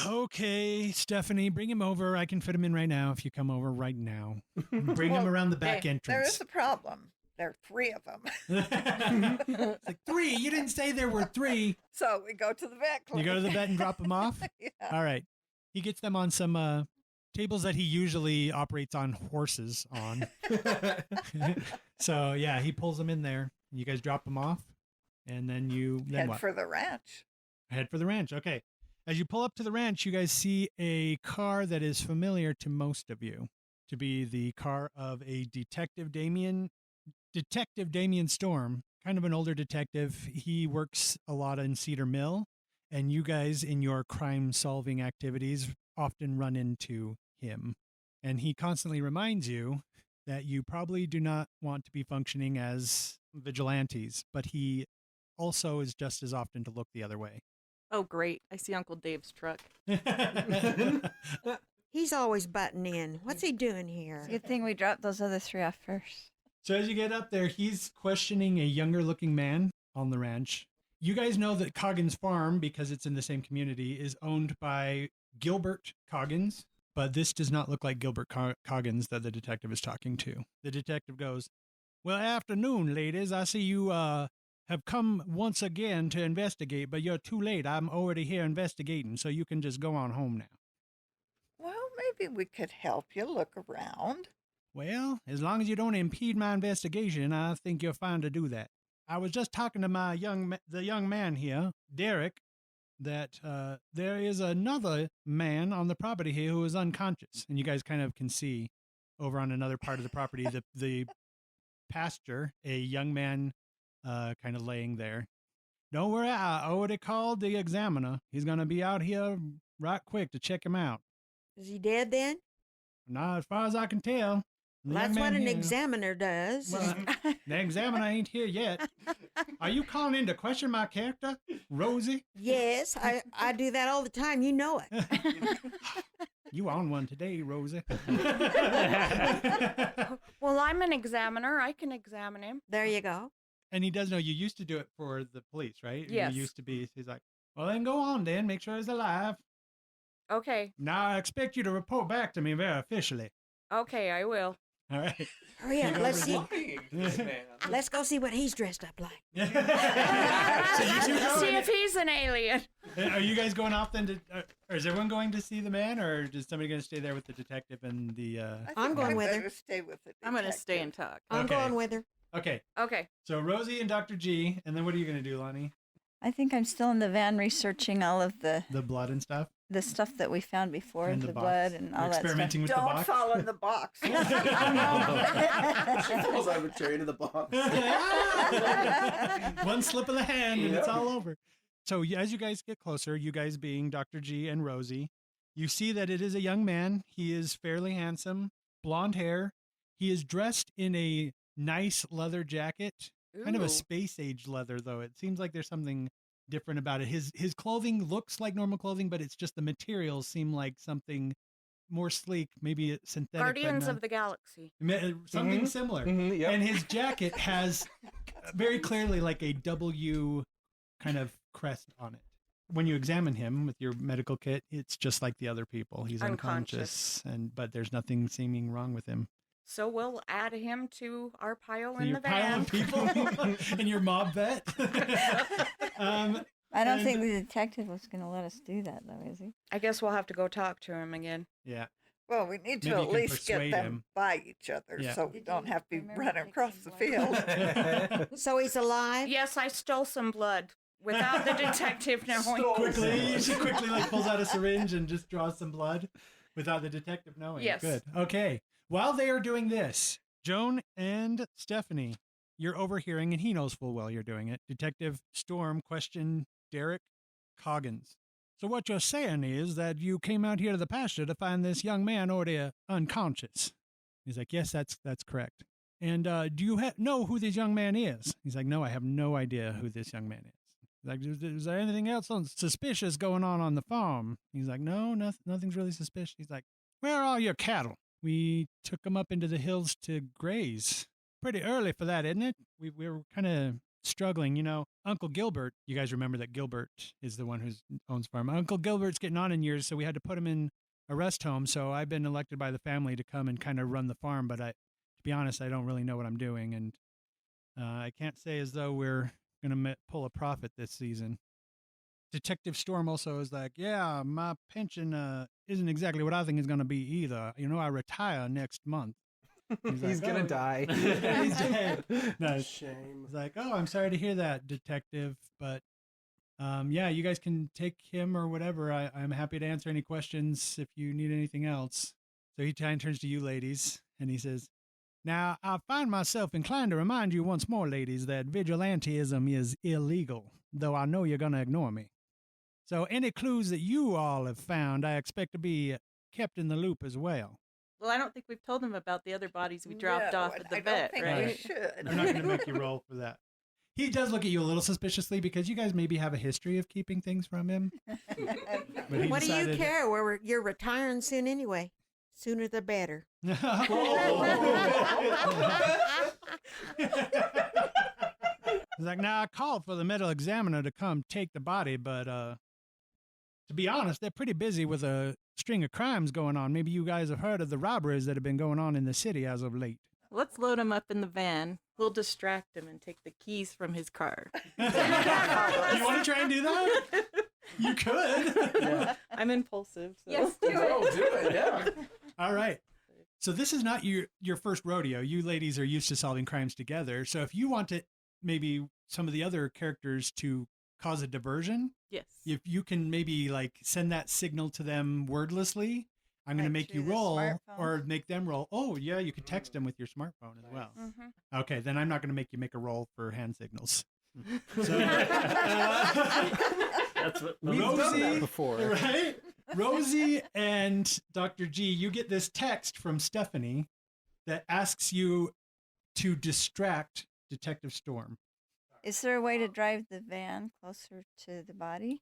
okay, Stephanie, bring him over. I can fit him in right now if you come over right now. Bring him Well, around the back There entrance. is a problem. There are 3 of them. It's like, 3? You didn't say there were 3. So we go to the vet You clinic. go to the vet and drop them off? Yeah. All right. He gets them on some tables that he usually operates on horses on. So, yeah, he pulls them in there. You guys drop them off. And then Head what? for the ranch. Head for the ranch. Okay. As you pull up to the ranch, you guys see a car that is familiar to most of you to be the car of a Detective Damien Storm, kind of an older detective. He works a lot in Cedar Mill, and you guys in your crime-solving activities often run into him. And he constantly reminds you that you probably do not want to be functioning as vigilantes, but he also is just as often to look the other way. Oh, great. I see Uncle Dave's truck. He's always butting in. What's he doing here? It's a good thing we dropped those other 3 off first. So as you get up there, he's questioning a younger looking man on the ranch. You guys know that Coggins Farm, because it's in the same community, is owned by Gilbert Coggins, but this does not look like Gilbert Coggins that the detective is talking to. The detective goes, well, afternoon, ladies. I see you have come once again to investigate, but you're too late. I'm already here investigating, so you can just go on home now. Well, maybe we could help you look around. Well, as long as you don't impede my investigation, I think you're fine to do that. I was just talking to the young man here, Derek, that there is another man on the property here who is unconscious. And you guys kind of can see over on another part of the property, the pasture, a young man kind of laying there. Don't worry, I already called the examiner. He's going to be out here right quick to check him out. Is he dead then? Not as far as I can tell. The That's young what man an here- examiner does. Well, the examiner ain't here yet. Are you calling in to question my character, Rosie? Yes, I do that all the time. You know it. You on one today, Rosie. Well, I'm an examiner. I can examine him. There you go. And he does know you used to do it for the police, right? Yes. You used to be, he's like, well, then go on then. Make sure he's alive. Okay. Now I expect you to report back to me very officially. Okay, I will. All right. Hurry up. You Let's see. Lying to this man. Let's go see what he's dressed up like. So you two go See in- if he's an alien. Are you guys going off then to, or is everyone going to see the man, or is somebody going to stay there with the detective and the, I'm going with her. better stay with the I'm going to stay and detective. talk. I'm Okay. going with her. okay. Okay. So Rosie and Dr. G, and then what are you going to do, Lonnie? I think I'm still in the van researching all of the The blood and stuff? stuff that we found before, And the box. blood and You're all that stuff. experimenting with the Don't box? fall in the box. She falls arbitrary into the box. One slip of the hand and it's all over. So as you guys get closer, you guys being Dr. G and Rosie, you see that it is a young man. He is fairly handsome, blonde hair. He is dressed in a nice leather jacket, kind of Ooh. a space age leather, though. It seems like there's something different about it. His clothing looks like normal clothing, but it's just the materials seem like something more sleek, maybe synthetic. Guardians of the Galaxy. Something Mhm. similar. Yep. And his jacket has very clearly like a W kind of crest on it. When you examine him with your medical kit, it's just like the other people. He's unconscious, but there's nothing seeming wrong with him. So we'll add him to our pile So in your the pile van. of people and your mob vet. I don't and- think the detective was going to let us do that, though, is he? I guess we'll have to go talk to him again. Yeah. Well, we need to Maybe you at can least get persuade them him. by each other Yeah. so we don't have to be remember running across the fixing field. So he's alive? Yes, I stole some blood without the detective knowing. Quickly, she quickly like pulls out a syringe and just draws some blood without the detective knowing. Yes. Good. Okay. While they are doing this, Joan and Stephanie, you're overhearing, and he knows full well you're doing it. Detective Storm questioned Derek Coggins. So what you're saying is that you came out here to the pasture to find this young man already unconscious. He's like, yes, that's correct. And do you know who this young man is? He's like, no, I have no idea who this young man is. He's like, is there anything else suspicious going on the farm? He's like, no, nothing's really suspicious. He's like, where are all your cattle? We took them up into the hills to graze. Pretty early for that, isn't it? We were kind of struggling. Uncle Gilbert, you guys remember that Gilbert is the one who owns farm. Uncle Gilbert's getting on in years, so we had to put him in a rest home. So I've been elected by the family to come and kind of run the farm. But to be honest, I don't really know what I'm doing. And I can't say as though we're going to pull a profit this season. Detective Storm also is like, yeah, my pension isn't exactly what I think it's going to be either. I retire next month. He's like, gonna die. Yeah, he's dead. No, Shame. he's like, oh, I'm sorry to hear that, detective. But yeah, you guys can take him or whatever. I'm happy to answer any questions if you need anything else. So he turns to you ladies and he says, now, I find myself inclined to remind you once more, ladies, that vigilantism is illegal, though I know you're going to ignore me. So any clues that you all have found, I expect to be kept in the loop as well. Well, I don't think we've told them about the other bodies we dropped off at the vet, I don't think right? we should. I'm not going to make you roll for that. He does look at you a little suspiciously because you guys maybe have a history of keeping things from him. But he What do you decided- care? You're retiring soon anyway. Sooner the better. He's like, now I called for the medical examiner to come take the body, but to be honest, they're pretty busy with a string of crimes going on. Maybe you guys have heard of the robberies that have been going on in the city as of late. Let's load him up in the van. We'll distract him and take the keys from his car. You want to try and do that? You could. Yeah. I'm impulsive. So. Yes, do it. Oh, do it, yeah. All right. So this is not your first rodeo. You ladies are used to solving crimes together. So if you want to maybe some of the other characters to cause a diversion, Yes. if you can maybe like send that signal to them wordlessly, I'm going to make you through the roll smartphone? or make them roll. Oh, yeah, you could text them with your smartphone as well. Mm-hmm. Okay, then I'm not going to make you make a roll for hand signals. That's what We've done Rosie, that before. right? Rosie and Dr. G, you get this text from Stephanie that asks you to distract Detective Storm. Is there a way to drive the van closer to the body?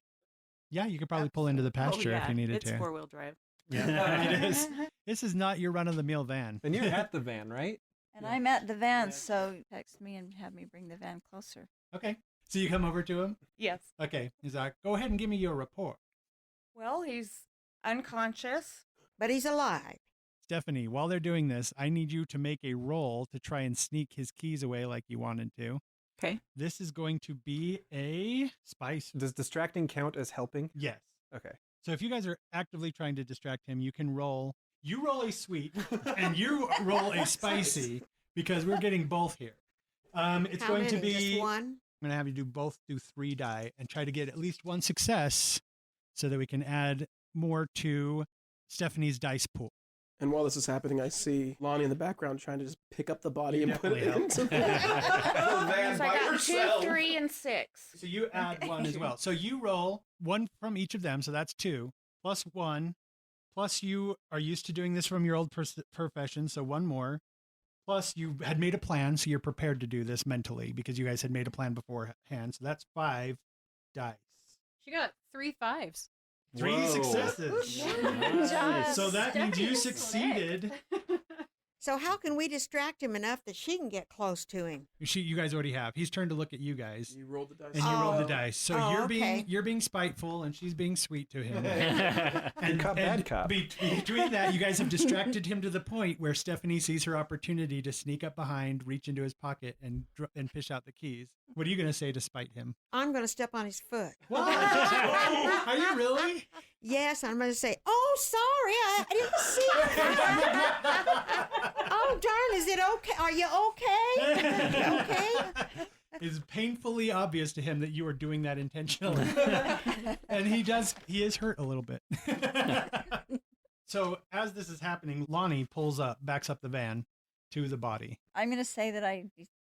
Yeah, you could probably pull into the pasture if you needed it's to. four-wheel drive. Yeah, it is. This is not your run-of-the-mill van. And you're at the van, right? And I'm at the van, so text me and have me bring the van closer. Okay. So you come over to him? Yes. Okay. He's like, go ahead and give me your report. Well, he's unconscious. But he's alive. Stephanie, while they're doing this, I need you to make a roll to try and sneak his keys away like you wanted to. Okay. This is going to be a spice. Does distracting count as helping? Yes. Okay. So if you guys are actively trying to distract him, you can roll. You roll a sweet and you roll a spicy because we're getting both here. It's How going to many? be. Just one? I'm going to have you do 3 die and try to get at least one success so that we can add more to Stephanie's dice pool. And while this is happening, I see Lonnie in the background trying to just pick up the body You and put it definitely into the help. van So by I got herself. 2, 3, and 6. So you add one as well. So you roll one from each of them. So that's 2 plus 1. Plus you are used to doing this from your old profession. So 1 more. Plus you had made a plan. So you're prepared to do this mentally because you guys had made a plan beforehand. So that's 5 dice. She got 3 5s. 3 Whoa. successes. Nice. So that means you Stephanie succeeded. So how can we distract him enough that she can get close to him? You guys already have. He's turned to look at you guys. You rolled the dice. And you rolled the Oh. dice. So Oh, okay. you're being spiteful and she's being sweet to him. Good cop, bad cop. Between that, you guys have distracted him to the point where Stephanie sees her opportunity to sneak up behind, reach into his pocket, and fish out the keys. What are you going to say to spite him? I'm going to step on his foot. What? Are you really? Yes, I'm going to say, oh, sorry, I didn't see it. Oh, darn, is it okay? Are you okay? Okay? It's painfully obvious to him that you are doing that intentionally. And he is hurt a little bit. So as this is happening, Lonnie backs up the van to the body. I'm going to say that I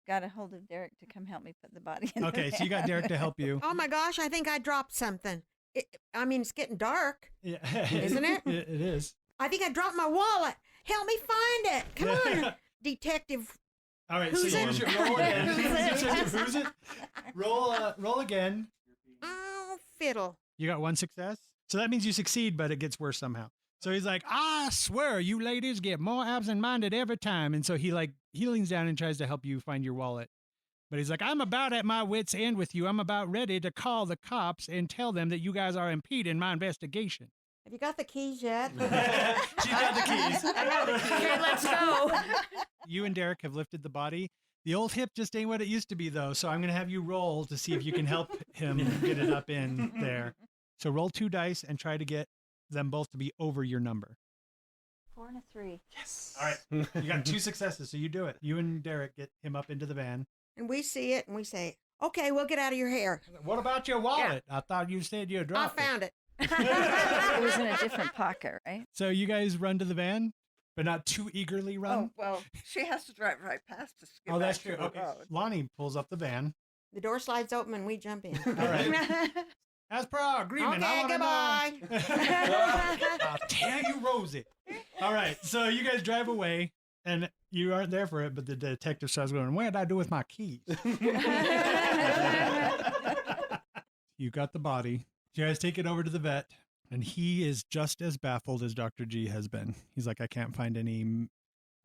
got a hold of Derek to come help me put the body in Okay, the so you got van. Derek to help you. Oh, my gosh, I think I dropped something. It's getting dark. Yeah. Isn't it? It is. I think I dropped my wallet. Help me find it. Come on, Detective. All right, Who's so it? use your roll again. Who's it? Who's it? Roll again. Oh, fiddle. You got 1 success. So that means you succeed, but it gets worse somehow. So he's like, I swear you ladies get more absent-minded every time. And so he leans down and tries to help you find your wallet. But he's like, I'm about at my wit's end with you. I'm about ready to call the cops and tell them that you guys are impeding my investigation. Have you got the keys yet? She's got the keys. I have the keys. Okay, let's go. You and Derek have lifted the body. The old hip just ain't what it used to be, though. So I'm going to have you roll to see if you can help him get it up in there. So roll 2 dice and try to get them both to be over your number. 4 and a 3. Yes. All right. You got 2 successes, so you do it. You and Derek get him up into the van. And we see it and we say, okay, we'll get out of your hair. What about your wallet? I thought you said you dropped I found it. It was in a different pocket, right? So you guys run to the van, but not too eagerly run? Oh, well, she has to drive right past us to get That's back true. to the Okay. road. Lonnie pulls up the van. The door slides open and we jump in. All right. As per our agreement, I Okay, want goodbye. to know. I'll tell you, Rosie. All right, so you guys drive away, and you aren't there for it, but the detective starts going, what did I do with my keys? You got the body. You guys take it over to the vet, and he is just as baffled as Dr. G has been. He's like, I can't find any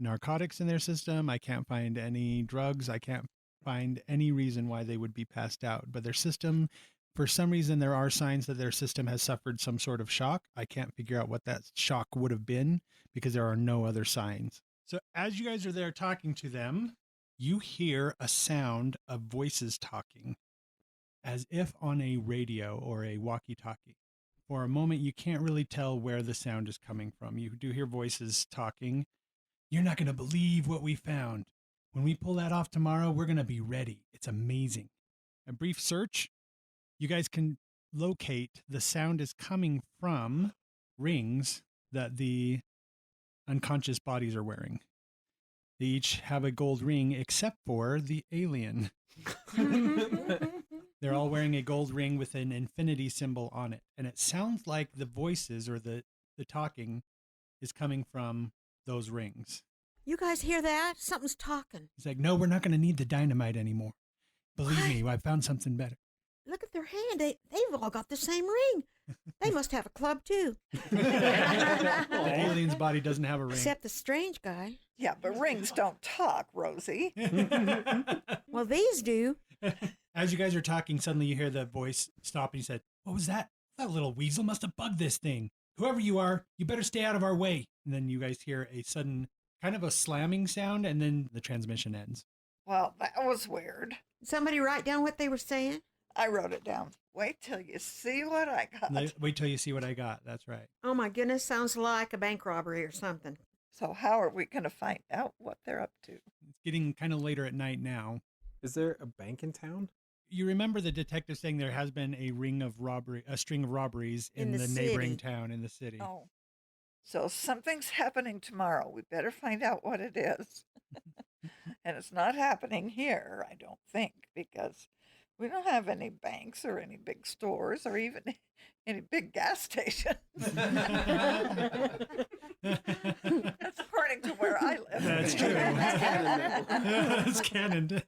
narcotics in their system. I can't find any drugs. I can't find any reason why they would be passed out. But their system, for some reason, there are signs that their system has suffered some sort of shock. I can't figure out what that shock would have been because there are no other signs. So as you guys are there talking to them, you hear a sound of voices talking as if on a radio or a walkie-talkie. For a moment, you can't really tell where the sound is coming from. You do hear voices talking. You're not going to believe what we found. When we pull that off tomorrow, we're going to be ready. It's amazing. A brief search, you guys can locate the sound is coming from rings that the unconscious bodies are wearing. They each have a gold ring except for the alien. They're all wearing a gold ring with an infinity symbol on it. And it sounds like the voices or the talking is coming from those rings. You guys hear that? Something's talking. He's like, no, we're not going to need the dynamite anymore. Believe me, I found something better. Look at their hand. They've all got the same ring. They must have a club, too. The alien's body doesn't have a ring. Except the strange guy. Yeah, but rings don't talk, Rosie. Well, these do. As you guys are talking, suddenly you hear the voice stop and he said, what was that? That little weasel must have bugged this thing. Whoever you are, you better stay out of our way. And then you guys hear a sudden kind of a slamming sound and then the transmission ends. Well, that was weird. Somebody write down what they were saying? I wrote it down. Wait till you see what I got. Wait till you see what I got. That's right. Oh, my goodness. Sounds like a bank robbery or something. So how are we going to find out what they're up to? It's getting kind of later at night now. Is there a bank in town? You remember the detective saying there has been a string of robberies in the city. neighboring town in the city. Oh, so something's happening tomorrow. We better find out what it is. And it's not happening here, I don't think, because we don't have any banks or any big stores or even any big gas stations. That's according to where I live. That's true. That's canon. They've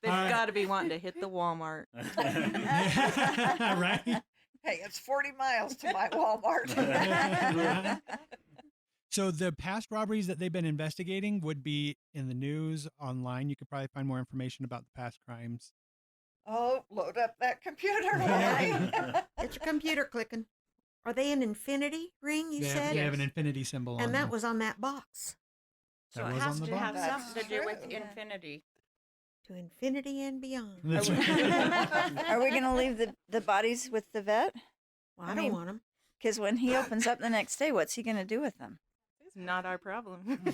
got to be wanting to hit the Walmart. Right? Hey, it's 40 miles to my Walmart. So the past robberies that they've been investigating would be in the news, online. You could probably find more information about the past crimes. Oh, load up that computer, Lonnie. Get your computer clicking. Are they an infinity ring, you said? They have an infinity symbol on And that them. was on that box. So That it was has on the to have box. something to do with That's true. infinity. To infinity and beyond. That's right. Are we going to leave the bodies with the vet? Well, I don't want them. Because when he opens up the next day, what's he going to do with them? It's not our problem. We'll call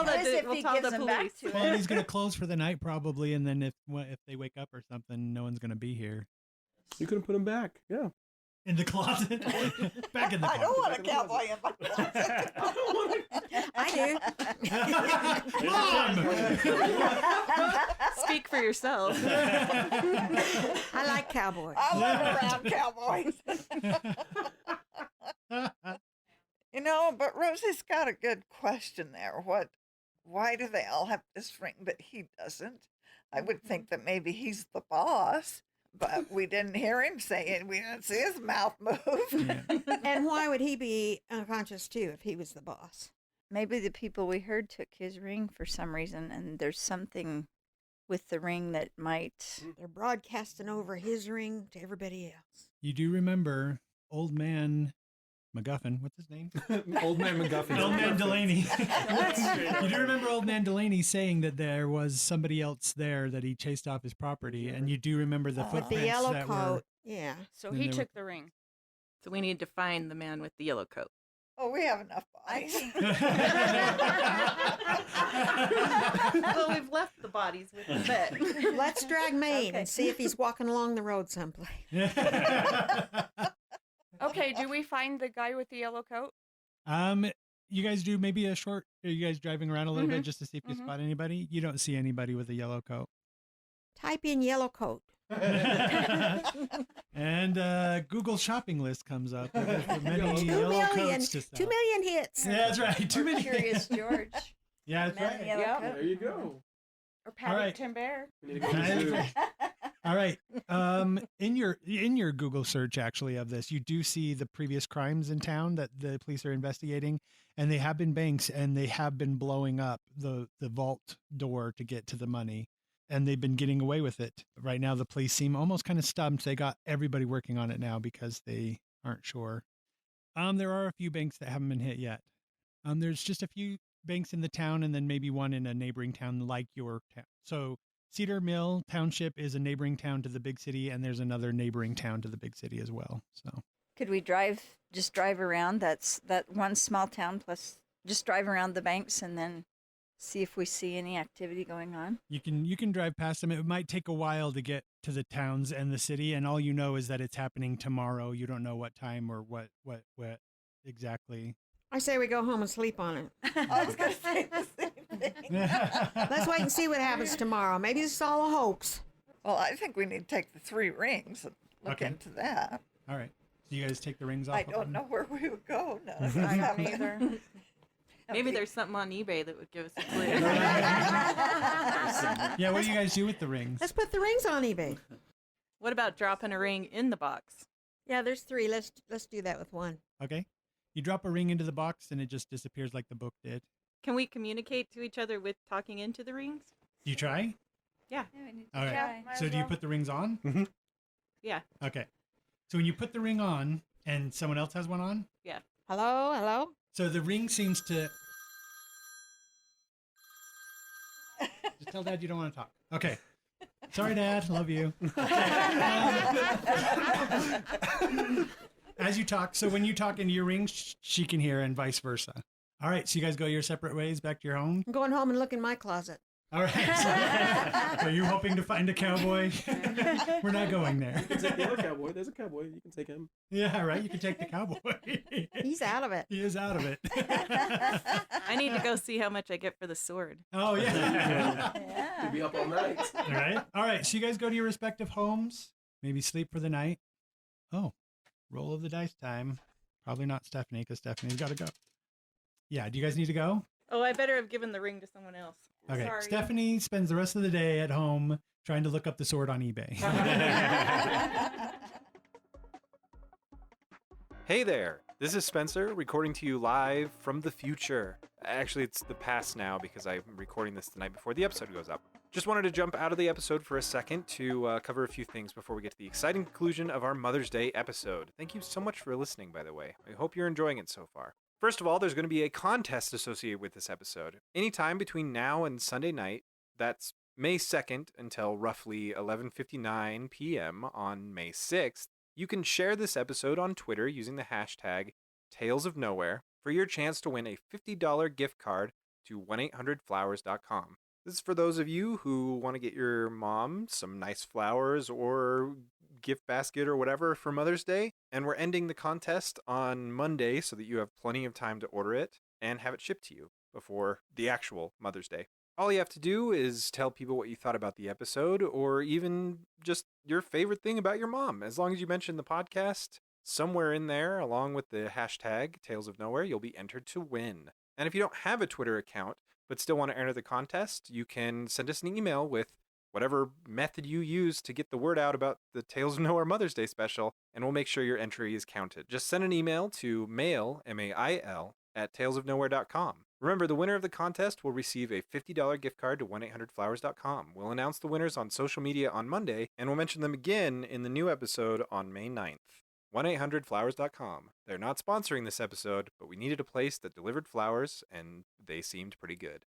the police. Well, he's going to close for the night probably, and then if they wake up or something, no one's going to be here. You could have put him back. Yeah. In the closet? Back in the I closet. don't want a cowboy in my closet. I Mom! Speak for yourself. I like cowboys. I love around cowboys. You know, but Rosie's got a good question there. Why do they all have this ring, but he doesn't? I would think that maybe he's the boss, but we didn't hear him say it. We didn't see his mouth move. Yeah. And why would he be unconscious too if he was the boss? Maybe the people we heard took his ring for some reason, and there's something with the ring that might. They're broadcasting over his ring to everybody else. You do remember old man MacGuffin. What's his name? Old man MacGuffin. Old man Delaney. You do remember old man Delaney saying that there was somebody else there that he chased off his property, and you do remember the footprints With the yellow that coat. were. Yeah. So Then he there took the ring. So we need to find the man with the yellow coat. Oh, we have enough I bodies. think Well, we've left the bodies with the vet. Let's drag Maine Okay. and see if he's walking along the road someplace. Okay, do we find the guy with the yellow coat? You guys do maybe a short. Are you guys driving around a little bit Mhm. just to see if you Mhm. spot anybody? You don't see anybody with a yellow coat. Type in yellow coat. And Google shopping list comes up with many 2 yellow million. coats to sell. 2 million hits. Yeah, that's right. Too many. Curious George. Yeah, that's Man in right. yellow Yeah. coat. There you go. Or All right. Paddington Bear? We need to go to the zoo. All right. In your Google search actually of this, you do see the previous crimes in town that the police are investigating, and they have been banks, and they have been blowing up the vault door to get to the money, and they've been getting away with it. Right now, the police seem almost kind of stumped. They got everybody working on it now because they aren't sure. There are a few banks that haven't been hit yet. There's just a few banks in the town, and then maybe one in a neighboring town like your town. So Cedar Mill Township is a neighboring town to the big city, and there's another neighboring town to the big city as well. So Could we just drive around that one small town plus just drive around the banks and then see if we see any activity going on? you can drive past them. It might take a while to get to the towns and the city, and all you know is that it's happening tomorrow. You don't know what time or what exactly. I say we go home and sleep on it. I was going to say the same thing. Let's wait and see what happens tomorrow. Maybe it's all a hoax. Well, I think we need to take the 3 rings and look Okay. into that. All right. So you guys take the rings off. I of don't them? know where we would go now. I don't either. Maybe there's something on eBay that would give us a clue. Yeah, what do you guys do with the rings? Let's put the rings on eBay. What about dropping a ring in the box? Yeah, there's 3. Let's do that with one. Okay. You drop a ring into the box, and it just disappears like the book did. Can we communicate to each other with talking into the rings? You try? Yeah. All right. Yeah, might So as do you well. put the rings on? Yeah. Okay. So when you put the ring on, and someone else has one on, Yeah. Hello? Hello? so the ring seems to. Just tell Dad you don't want to talk. Okay. Sorry, Dad. Love you. As you talk, so when you talk into your ring, she can hear, and vice versa. All right, so you guys go your separate ways back to your home. I'm going home and look in my closet. All right. So you're hoping to find a cowboy? We're not going there. You can take the other cowboy. There's a cowboy. You can take him. Yeah, right. You can take the cowboy. He's out of it. He is out of it. I need to go see how much I get for the sword. Oh yeah. Could be up all night. All right. All right. So you guys go to your respective homes. Maybe sleep for the night. Oh, roll of the dice time. Probably not Stephanie because Stephanie's got to go. Yeah. Do you guys need to go? Oh, I better have given the ring to someone else. Okay. Sorry. Stephanie spends the rest of the day at home trying to look up the sword on eBay. Hey there, this is Spencer recording to you live from the future. Actually, it's the past now because I'm recording this the night before the episode goes up. Just wanted to jump out of the episode for a second to cover a few things before we get to the exciting conclusion of our Mother's Day episode. Thank you so much for listening, by the way. I hope you're enjoying it so far. First of all, there's going to be a contest associated with this episode. Anytime between now and Sunday night, that's May 2nd until roughly 11:59 p.m. on May 6th, you can share this episode on Twitter using the hashtag Tales of Nowhere for your chance to win a $50 gift card to 1-800-Flowers.com. This is for those of you who want to get your mom some nice flowers or gift basket or whatever for Mother's Day. And we're ending the contest on Monday so that you have plenty of time to order it and have it shipped to you before the actual Mother's Day. All you have to do is tell people what you thought about the episode or even just your favorite thing about your mom. As long as you mention the podcast somewhere in there along with the hashtag Tales of Nowhere, you'll be entered to win. And if you don't have a Twitter account but still want to enter the contest, you can send us an email with whatever method you use to get the word out about the Tales of Nowhere Mother's Day special, and we'll make sure your entry is counted. Just send an email to mail, M-A-I-L, at talesofnowhere.com. Remember, the winner of the contest will receive a $50 gift card to 1-800-Flowers.com. We'll announce the winners on social media on Monday, and we'll mention them again in the new episode on May 9th. 1-800-Flowers.com. They're not sponsoring this episode, but we needed a place that delivered flowers, and they seemed pretty good.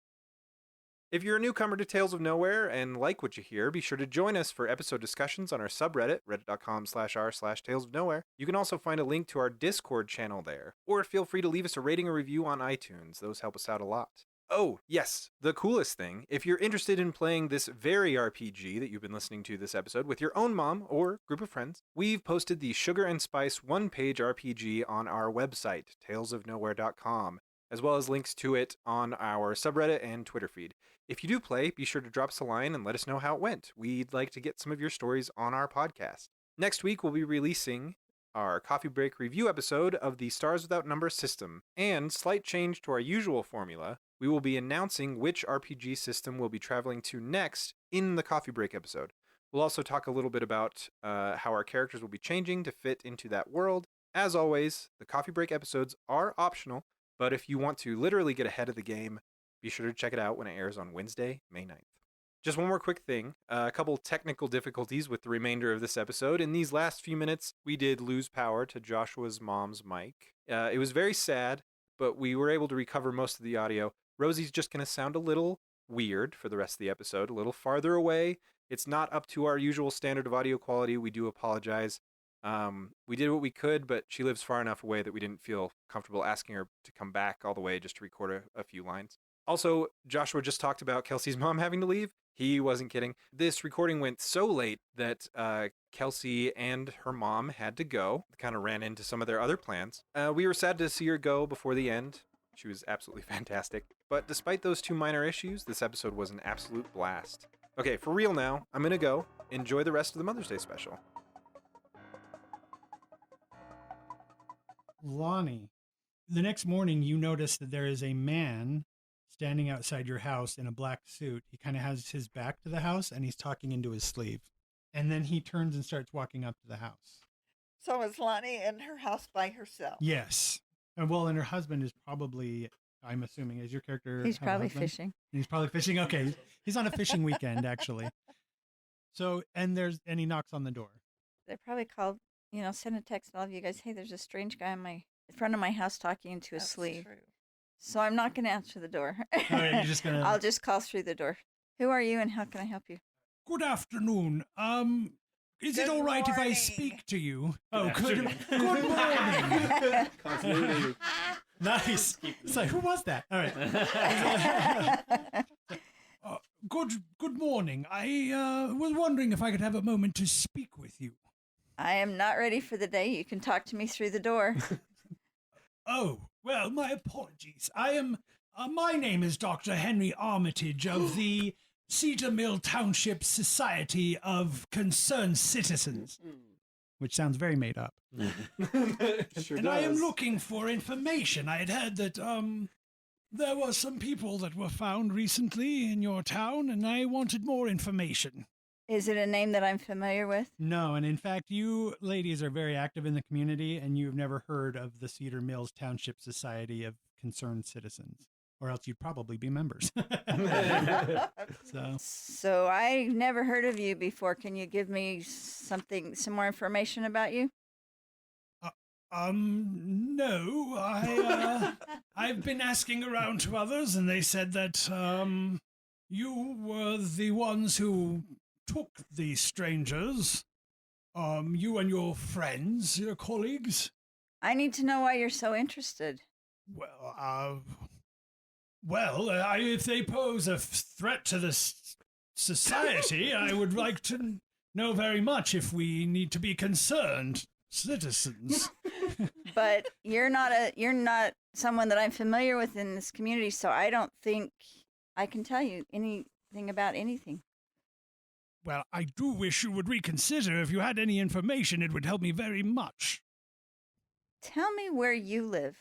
If you're a newcomer to Tales of Nowhere and like what you hear, be sure to join us for episode discussions on our subreddit, reddit.com/r/Tales of Nowhere. You can also find a link to our Discord channel there, or feel free to leave us a rating or review on iTunes. Those help us out a lot. Oh, yes, the coolest thing, if you're interested in playing this very RPG that you've been listening to this episode with your own mom or group of friends, we've posted the Sugar and Spice one-page RPG on our website, talesofnowhere.com, as well as links to it on our subreddit and Twitter feed. If you do play, be sure to drop us a line and let us know how it went. We'd like to get some of your stories on our podcast. Next week, we'll be releasing our coffee break review episode of the Stars Without Number system, and slight change to our usual formula, we will be announcing which RPG system we'll be traveling to next in the coffee break episode. We'll also talk a little bit about how our characters will be changing to fit into that world. As always, the coffee break episodes are optional, but if you want to literally get ahead of the game, be sure to check it out when it airs on Wednesday, May 9th. Just one more quick thing, a couple technical difficulties with the remainder of this episode. In these last few minutes, we did lose power to Joshua's mom's mic. It was very sad, but we were able to recover most of the audio. Rosie's just going to sound a little weird for the rest of the episode, a little farther away. It's not up to our usual standard of audio quality. We do apologize. We did what we could, but she lives far enough away that we didn't feel comfortable asking her to come back all the way just to record a few lines. Also, Joshua just talked about Kelsey's mom having to leave. He wasn't kidding. This recording went so late that Kelsey and her mom had to go. Kind of ran into some of their other plans. We were sad to see her go before the end. She was absolutely fantastic. But despite those two minor issues, this episode was an absolute blast. Okay, for real now, I'm going to go. Enjoy the rest of the Mother's Day special. Lonnie, the next morning you notice that there is a man standing outside your house in a black suit. He kind of has his back to the house and he's talking into his sleeve. And then he turns and starts walking up to the house. So is Lonnie in her house by herself? Yes. And well, and her husband is probably, I'm assuming, is your character? He's have a probably husband? fishing. He's probably fishing. Okay. He's on a fishing weekend, actually. So, and he knocks on the door. They probably called, send a text to all of you guys, hey, there's a strange guy in front of my house talking into his sleeve. True. So I'm not going to answer the door. All right, you're just gonna... I'll just call through the door. Who are you and how can I help you? Good afternoon. Is it all right if I speak to you? Good morning. Continuity. Nice. So who was that? All right. Good morning. I was wondering if I could have a moment to speak with you. I am not ready for the day. You can talk to me through the door. Oh, well, my apologies. My name is Dr. Henry Armitage of the Cedar Mill Township Society of Concerned Citizens, which sounds very made up. Sure and does. I am looking for information. I had heard that there were some people that were found recently in your town, and I wanted more information. Is it a name that I'm familiar with? No, and in fact, you ladies are very active in the community, and you've never heard of the Cedar Mills Township Society of Concerned Citizens, or else you'd probably be members. So I never heard of you before. Can you give me some more information about you? No, I've been asking around to others, and they said that you were the ones who took these strangers. You and your friends, your colleagues. I need to know why you're so interested. If they pose a threat to the society, I would like to know very much if we need to be concerned citizens. But you're not someone that I'm familiar with in this community, so I don't think I can tell you anything about anything. Well, I do wish you would reconsider. If you had any information, it would help me very much. Tell me where you live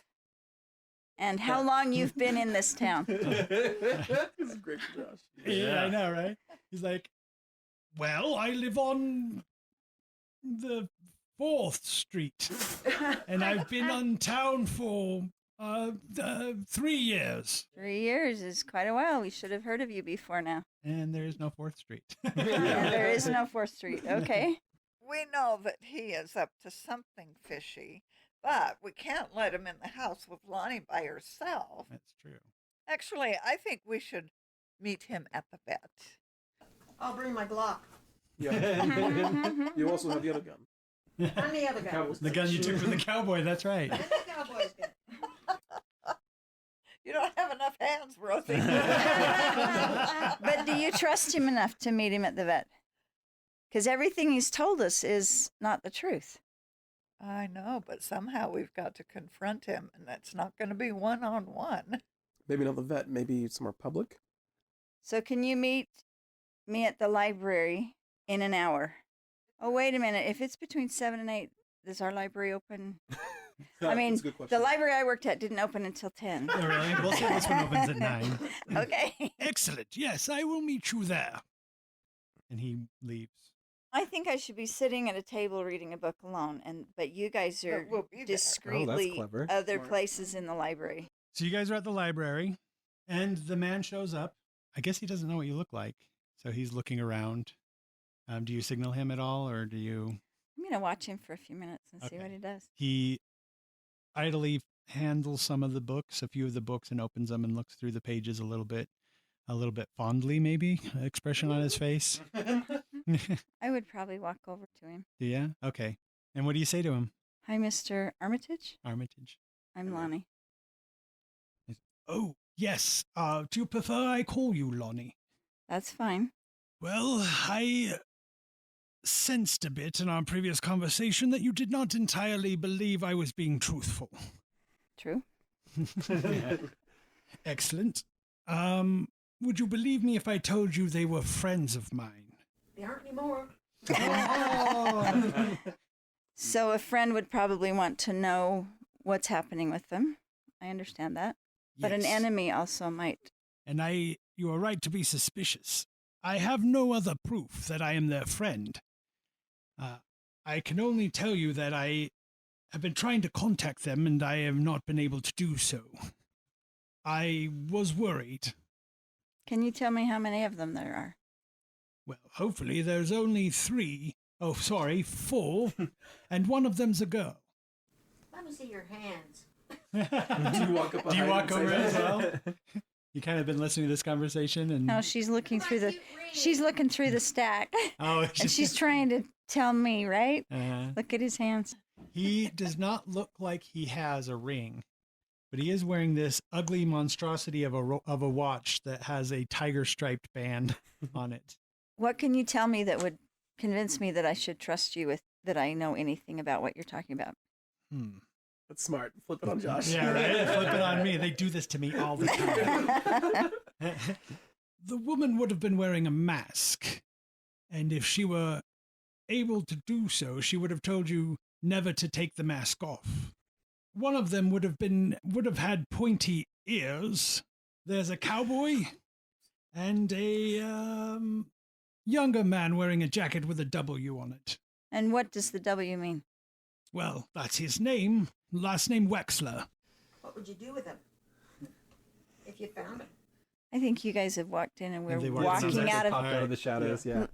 and how long you've been in this town. This is great for Josh. Yeah, I know, right? He's like, well, I live on the 4th Street, and I've been on town for 3 years. 3 years is quite a while. We should have heard of you before now. And there is no 4th Street. Yeah, there is no 4th Street. Okay. We know that he is up to something fishy, but we can't let him in the house with Lonnie by herself. That's true. Actually, I think we should meet him at the vet. I'll bring my Glock. Yeah. You also have the other gun. And the other guy. The gun you took from the cowboy, that's right. And the cowboy's gun. You don't have enough hands, Rosie. But do you trust him enough to meet him at the vet? Because everything he's told us is not the truth. I know, but somehow we've got to confront him, and that's not going to be one-on-one. Maybe not the vet, maybe somewhere public. So can you meet me at the library in an hour? Oh, wait a minute. If it's between 7 and 8, does our library open? I mean, That's a good question. the library I worked at didn't open until 10. Oh, really? We'll see this one opens at 9. Okay. Excellent. Yes, I will meet you there. And he leaves. I think I should be sitting at a table reading a book alone, but you guys are we'll be there. discreetly clever. other places in the library. So you guys are at the library, and the man shows up. I guess he doesn't know what you look like, so he's looking around. Do you signal him at all, or do you? I'm going to watch him for a few minutes and see Okay. what he does. He idly handles some of the books, a few of the books, and opens them and looks through the pages a little bit fondly, maybe, expression on his face. I would probably walk over to him. Yeah? Okay. And what do you say to him? Hi, Mr. Armitage. Armitage. I'm Lonnie. Oh, yes. Do you prefer I call you Lonnie? That's fine. Well, I sensed a bit in our previous conversation that you did not entirely believe I was being truthful. True. Excellent. Would you believe me if I told you they were friends of mine? They aren't anymore. So a friend would probably want to know what's happening with them. I understand that. But an Yes. enemy also might. And you are right to be suspicious. I have no other proof that I am their friend. I can only tell you that I have been trying to contact them and I have not been able to do so. I was worried. Can you tell me how many of them there are? Well, hopefully there's only 4, and one of them's a girl. Let me see your hands. Do you walk up Do you behind walk and say over that? as well? You kind of been listening to this conversation and No, she's looking through the stack. Oh, And she's trying to tell me, right? Uh-huh. Look at his hands. He does not look like he has a ring, but he is wearing this ugly monstrosity of a watch that has a tiger striped band on it. What can you tell me that would convince me that I should trust you with that I know anything about what you're talking about? That's smart. Flip it on Josh. Yeah, right. Flip it on me. They do this to me all the time. The woman would have been wearing a mask, and if she were able to do so, she would have told you never to take the mask off. One of them would have had pointy ears. There's a cowboy and a younger man wearing a jacket with a W on it. And what does the W mean? Well, that's his name. Last name Wexler. What would you do with them if you found them? I think you guys have walked in and we're they walked in. walking out of. Popped out of the shadows. Yeah.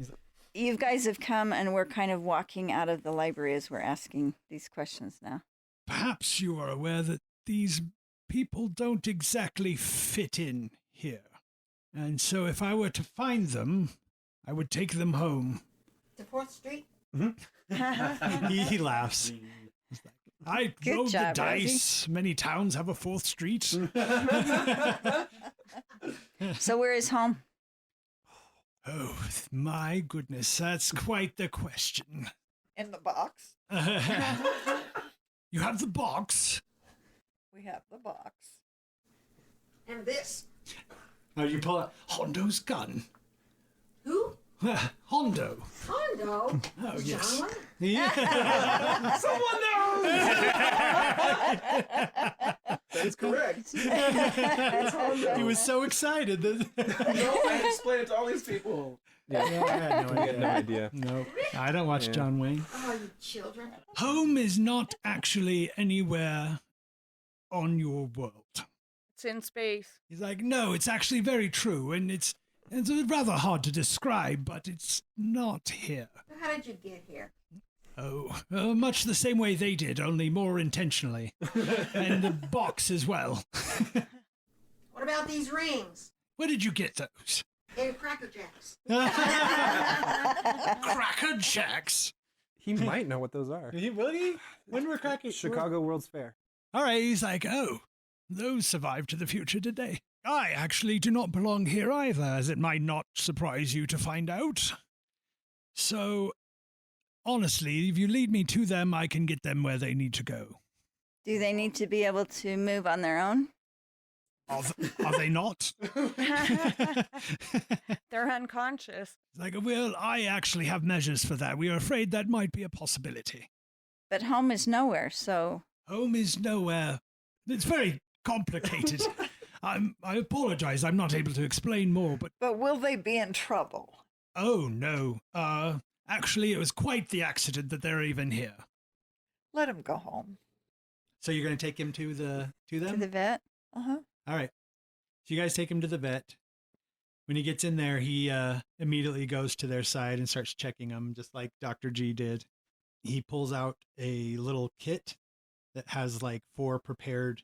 You guys have come and we're kind of walking out of the library as we're asking these questions now. Perhaps you are aware that these people don't exactly fit in here. And so if I were to find them, I would take them home. To 4th Street? He laughs. I Good rolled job, the dice. Many towns have a 4th Street. So where is home? Oh, my goodness, that's quite the question. In the box. You have the box. We have the box. And this. Oh, you pull out Hondo's gun. Who? Hondo. Hondo? Oh, yes. John? Yeah. Someone knows! That is correct. He was so excited that. No, I explained it to all these people. Yeah, I had I had no idea. No, I don't watch John Wayne. Oh, you children. Home is not actually anywhere on your world. It's in space. He's like, no, it's actually very true, and it's rather hard to describe, but it's not here. How did you get here? Oh, much the same way they did, only more intentionally. And the box as well. What about these rings? Where did you get those? In Cracker Jacks. Cracker Jacks? He might know what those are. Will he? When were Cracker Chicago World's Fair. All right, he's like, oh, those survived to the future, did they? I actually do not belong here either, as it might not surprise you to find out. So, honestly, if you lead me to them, I can get them where they need to go. Do they need to be able to move on their own? Are they not? They're unconscious. Like, well, I actually have measures for that. We are afraid that might be a possibility. But home is nowhere, so... Home is nowhere. It's very complicated. I apologize. I'm not able to explain more, but... But will they be in trouble? Oh, no. Actually, it was quite the accident that they're even here. Let him go home. So you're going to take him to them? To the vet? Uh-huh. All right. So you guys take him to the vet. When he gets in there, he immediately goes to their side and starts checking them, just like Dr. G did. He pulls out a little kit that has like 4 prepared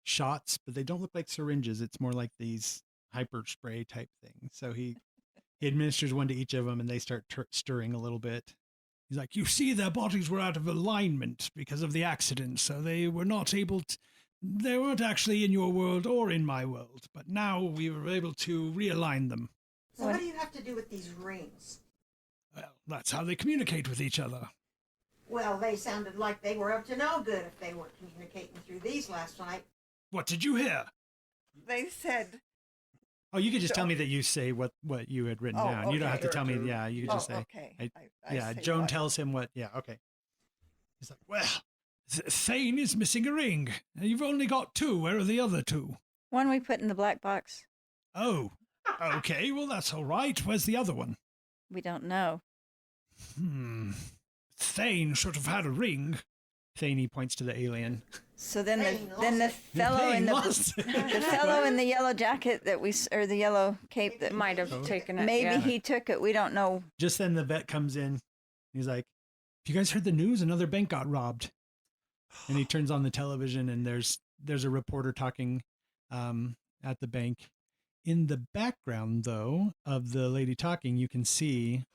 shots, but they don't look like syringes. It's more like these hyper spray type things. So he administers one to each of them, and they start stirring a little bit. He's like, you see, their bodies were out of alignment because of the accident, so they were not able to... They weren't actually in your world or in my world, but now we were able to realign them. So what do you have to do with these rings? Well, that's how they communicate with each other. Well, they sounded like they were up to no good if they were communicating through these last night. What did you hear? They said... Oh, you could just tell me that you say what you had written down. You don't have to tell me. Yeah, you could just say. Okay. I Joan what? tells him what. Yeah, okay. He's like, well, Thane is missing a ring. You've only got 2. Where are the other 2? One we put in the black box. Oh, okay. Well, that's all right. Where's the other one? We don't know. Thane should have had a ring. Thane, he points to the alien. So then the fellow in the fellow in the yellow jacket or the yellow cape that Might have taken it. maybe yeah. he took it. We don't know. Just then the vet comes in. He's like, "Have you guys heard the news? Another bank got robbed." And he turns on the television, and there's a reporter talking at the bank. In the background, though, of the lady talking, you can see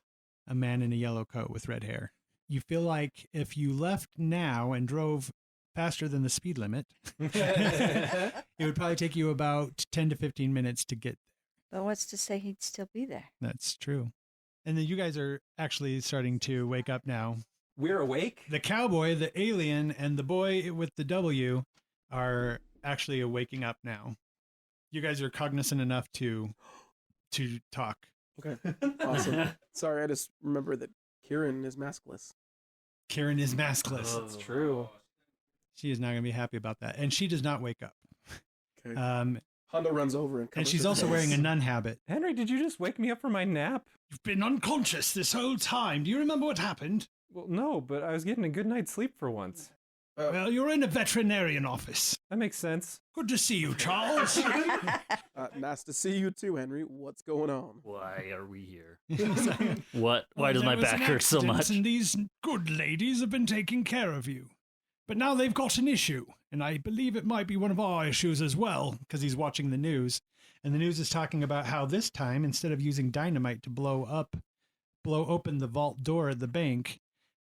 a man in a yellow coat with red hair. You feel like if you left now and drove faster than the speed limit, it would probably take you about 10 to 15 minutes to get But what's to say he'd still be there? That's true. And then you guys are actually starting to wake up now. We're awake? The cowboy, the alien, and the boy with the W are actually waking up now. You guys are cognizant enough to talk. Okay. Awesome. Sorry, I just remember that Kieran is maskless. Kieran is maskless. That's true. She is not going to be happy about that. And she does not wake up. Okay. Honda runs over and she's also wearing a nun habit. Henry, did you just wake me up from my nap? You've been unconscious this whole time. Do you remember what happened? Well, no, but I was getting a good night's sleep for once. Well, you're in a veterinarian office. That makes sense. Good to see you, Charles. Nice to see you too, Henry. What's going on? Why are we here? What? Why does my there was back an hurt so accident, much? And these good ladies have been taking care of you. But now they've got an issue, and I believe it might be one of our issues as well. Because he's watching the news. And the news is talking about how this time, instead of using dynamite to blow open the vault door at the bank,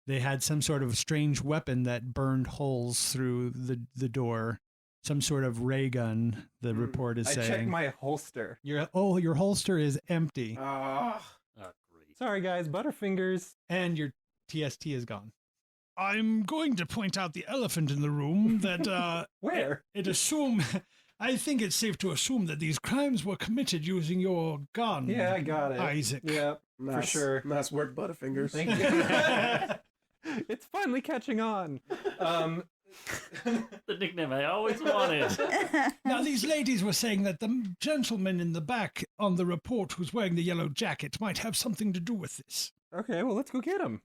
they had some sort of strange weapon that burned holes through the door. Some sort of ray gun, the report is saying. I checked my holster. Your holster is empty. Great. Sorry, guys. Butterfingers. And your TST is gone. I'm going to point out the elephant in the room that Where? I think it's safe to assume that these crimes were committed using your gun. Yeah, I got it. Isaac. Yeah, for sure. Nice work, Butterfingers. Thank you. It's finally catching on. The nickname I always wanted. Now, these ladies were saying that the gentleman in the back on the report who's wearing the yellow jacket might have something to do with this. Okay, well, let's go get him.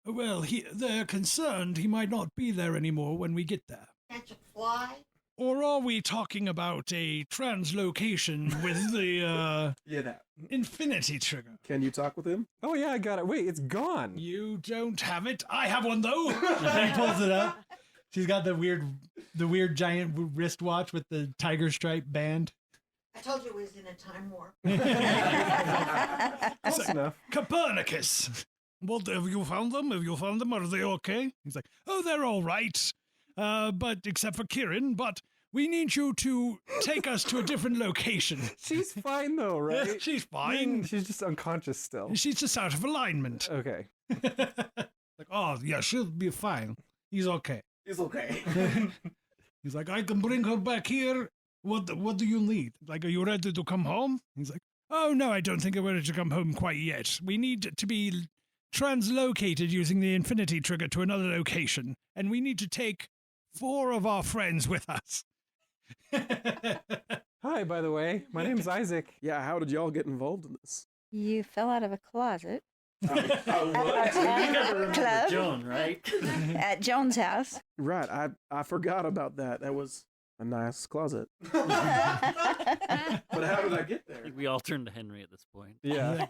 Well, they're concerned he might not be there anymore when we get there. Catch a fly? Or are we talking about a translocation with the Yeah, that. infinity trigger? Can you talk with him? Oh yeah, I got it. Wait, it's gone. You don't have it. I have one though. He pulls it up. She's got the weird giant wristwatch with the tiger stripe band. I told you it was in a time warp. Close enough. Copernicus. What, have you found them? Have you found them? Are they okay? He's like, oh, they're all right. But except for Kieran, but we need you to take us to a different location. She's fine though, right? She's fine. She's just unconscious still. She's just out of alignment. Okay. Like, oh, yeah, she'll be fine. He's okay. He's okay. He's like, I can bring her back here. What do you need? Like, are you ready to come home? He's like, oh, no, I don't think I'm ready to come home quite yet. We need to be translocated using the infinity trigger to another location. And we need to take 4 of our friends with us. Hi, by the way. My name's Isaac. Yeah, how did y'all get involved in this? You fell out of a closet. We never remember Club. Joan, right? At Joan's house. Right, I forgot about that. That was a nice closet. But how did I get there? We all turned to Henry at this point. Yeah.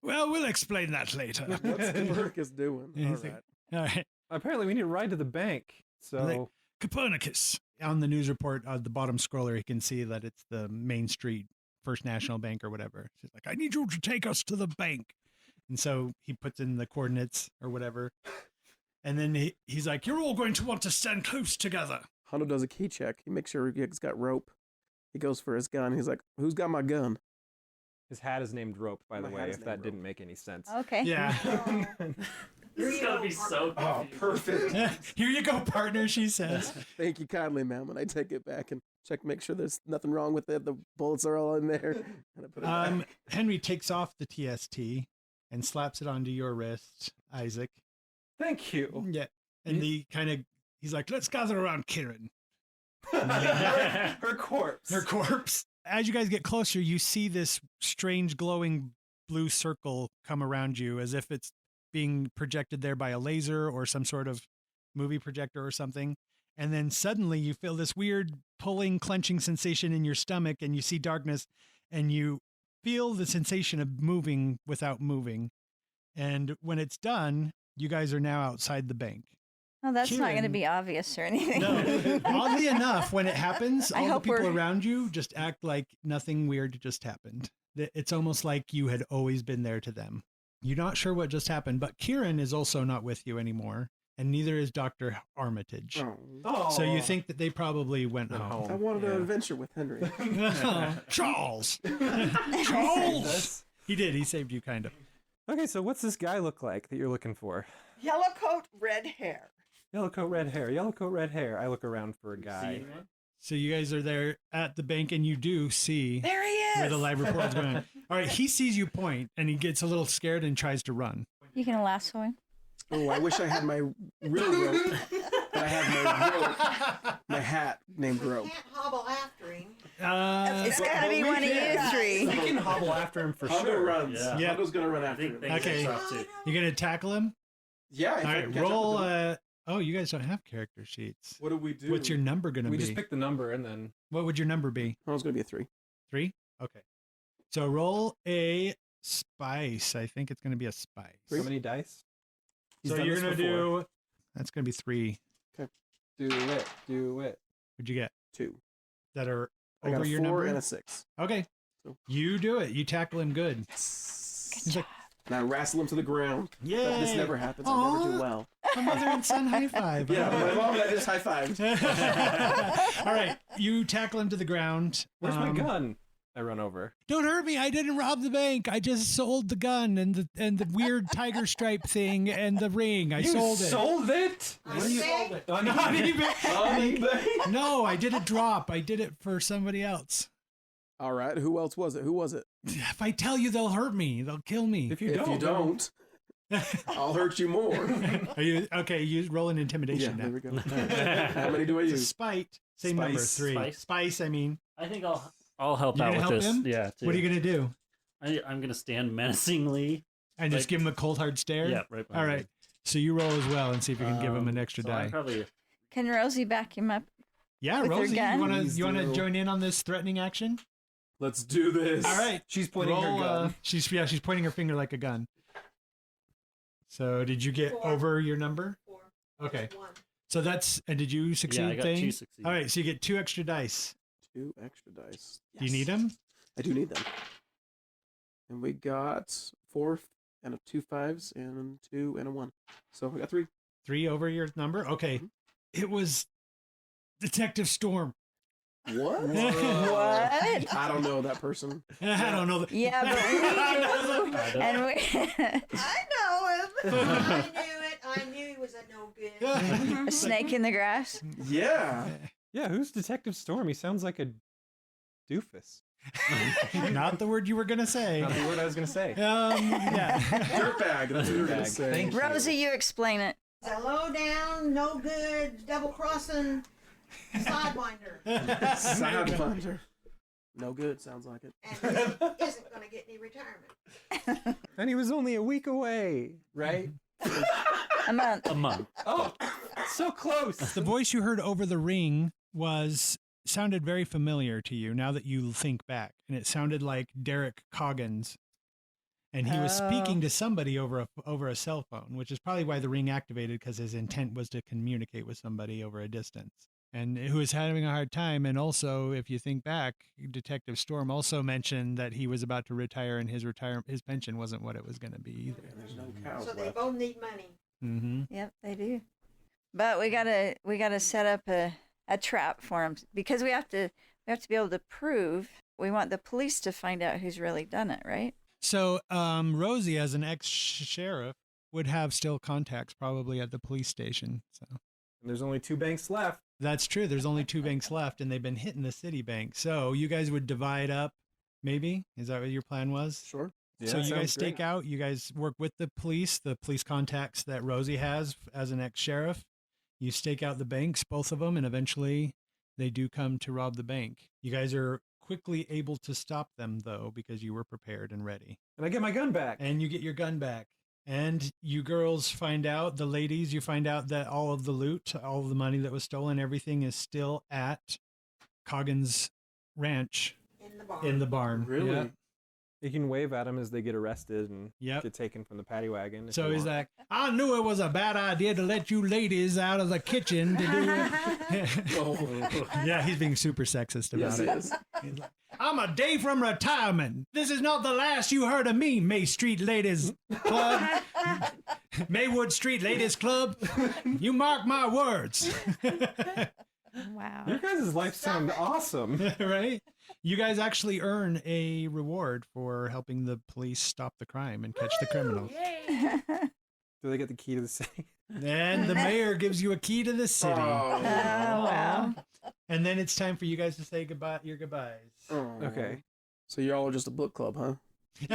Well, we'll explain that later. What's Copernicus doing? All He's right. like, all right. Apparently, we need to ride to the bank. So Like, Copernicus. On the news report, the bottom scroller, you can see that it's the Main Street First National Bank or whatever. She's like, I need you to take us to the bank. And so he puts in the coordinates or whatever. And then he's like, you're all going to want to stand close together. Hondo does a key check. He makes sure he's got rope. He goes for his gun. He's like, who's got my gun? his hat is named Rope, by the My way, hat is if named that Rope. didn't make any sense. Okay. Yeah. This is gonna be so Oh, confusing. perfect. Here you go, partner, she says. Thank you kindly, ma'am. And I take it back and check, make sure there's nothing wrong with it. The bullets are all in there. And I put it back. Henry takes off the TST and slaps it onto your wrist, Isaac. Thank you. Yeah. And he's like, let's gather around Kieran. Her corpse. Her corpse. As you guys get closer, you see this strange glowing blue circle come around you as if it's being projected there by a laser or some sort of movie projector or something. And then suddenly you feel this weird pulling, clenching sensation in your stomach, and you see darkness, and you feel the sensation of moving without moving. And when it's done, you guys are now outside the bank. Oh, that's not going to Kieran- be obvious or anything. No, oddly enough, when it happens, I all the hope people we're- around you just act like nothing weird just happened. It's almost like you had always been there to them. You're not sure what just happened, but Kieran is also not with you anymore, and neither is Dr. Armitage. Oh. So you think that they probably went home. I wanted an adventure with Henry. Charles! Charles! He did. He saved you, kind of. Okay, so what's this guy look like that you're looking for? Yellow coat, red hair. Yellow coat, red hair. Yellow coat, red hair. I look around for a See guy. anyone? So you guys are there at the bank, and you do see There he is. where the live report is going on. All right, he sees you point, and he gets a little scared and tries to run. You can lasso him. Oh, I wish I had my real rope. But I have my rope, my hat named Rope. Can't hobble after him. It's got to be one of you three. We can hobble after him for Hondo sure. runs. Yeah. Yeah. Hondo's gonna run I after think him. they Okay. catch up too. You gonna tackle him? Yeah. All if I right, can catch up roll. with him. Oh, you guys don't have character sheets. What do we do? What's your number gonna We be? just pick the number and then. What would your number be? Hondo's gonna be a 3. 3? Okay. So roll a spice. I think it's gonna be a spice. How many dice? He's So done you're this gonna before. do. That's gonna be 3. Do it. Do it. What'd you get? 2. That are I got over a 4 your number. and a 6. Okay. So- You do it. You tackle him good. He's like, And I wrestle him to the ground. yay! This never happens. I never do well. A mother and son high five. Yeah, my mom and I just high fived. All right, you tackle him to the ground. Where's my gun? I run over. Don't hurt me. I didn't rob the bank. I just sold the gun and the weird tiger stripe thing and the ring. I sold it. Sold it? On eBay? On On eBay. eBay. No, I did a drop. I did it for somebody else. All right, who else was it? Who was it? If I tell you, they'll hurt me. They'll kill me. If you If you don't, I'll hurt you more. Are you okay? You roll an Yeah, intimidation there now. we go. How many do I It's a use? spite. Same number, Spice. 3. Spice? Spice. I mean, I think I'll help You out gonna with help this. him? Yeah. Too. what are you gonna do? I'm gonna stand menacingly. And just Like- give him a cold hard stare. Yeah, right. All right. So you roll as well and see if you can give him an Um, extra so die. I probably Can Rosie back him up? Yeah, With your Rosie, gun? you wanna join in on this threatening action? Let's do this. All right, She's pointing her gun. She's pointing her finger like a gun. So did you get over your number? 4. Okay. So that's did you succeed? I got 2 Thane? succeeds. All right, so you get 2 extra dice. 2 extra dice. Do you need them? I do need them. And we got 4 and 2 5s and 2 and a 1. So we got 3. 3 over your number. Okay. It was Detective Storm. What? What? I don't know that person. I don't know. Yeah, but we do. And we. I know him. I knew it. I knew he was a no good. A snake in the grass. Yeah. Yeah, who's Detective Storm? He sounds like a doofus. Not the word you were gonna say. Not the word I was gonna say. Yeah. Dirtbag. That's what you were going to say. Thank you. Rosie, you explain it. He's a low down, no good, double crossing sidewinder. Sidewinder. No good, sounds like it. And he isn't going to get any retirement. And he was only a week away, right? A month. A month. Oh, so close. The voice you heard over the ring sounded very familiar to you now that you think back, and it sounded like Derek Coggins, and he was speaking to somebody over a cell phone, which is probably why the ring activated, because his intent was to communicate with somebody over a distance, and who was having a hard time. And also, if you think back, Detective Storm also mentioned that he was about to retire, and his pension wasn't what it was going to be either. There's no cows So they left. both need money. Mm-hmm. Yep, they do. But we gotta set up a trap for him, because we have to be able to prove. We want the police to find out who's really done it, right? So Rosie, as an ex-sheriff, would have still contacts probably at the police station. So And there's only 2 banks left. that's true. There's only 2 banks left, and they've been hitting the city bank. So you guys would divide up, maybe? Is that what your plan was? Sure. So you guys stake out. You guys work with the police contacts that Rosie has as an ex-sheriff. You stake out the banks, both of them, and eventually they do come to rob the bank. You guys are quickly able to stop them, though, because you were prepared and ready. And I get my gun back. And you get your gun back. And you girls find out, the ladies, you find out that all of the loot, all of the money that was stolen, everything is still at Coggins Ranch In the barn. Really? Yeah. You can wave at them as they get arrested and Yep. get taken from the paddy wagon. if So they he's want. like, I knew it was a bad idea to let you ladies out of the kitchen to do it. Yeah, he's being super sexist about Yes, it. he is. He's like, I'm a day from retirement. This is not the last you heard of me, May Street Ladies Club. Maywood Street Ladies Club. You mark my words. Wow. Your guys' life sound awesome. Right? You guys actually earn a reward for helping the police stop the crime and catch the criminals. Do they get the key to the city? And the mayor gives you a key to the city. Oh. Wow. And then it's time for you guys to say goodbye. Your goodbyes. Okay. So y'all are just a book club, huh? You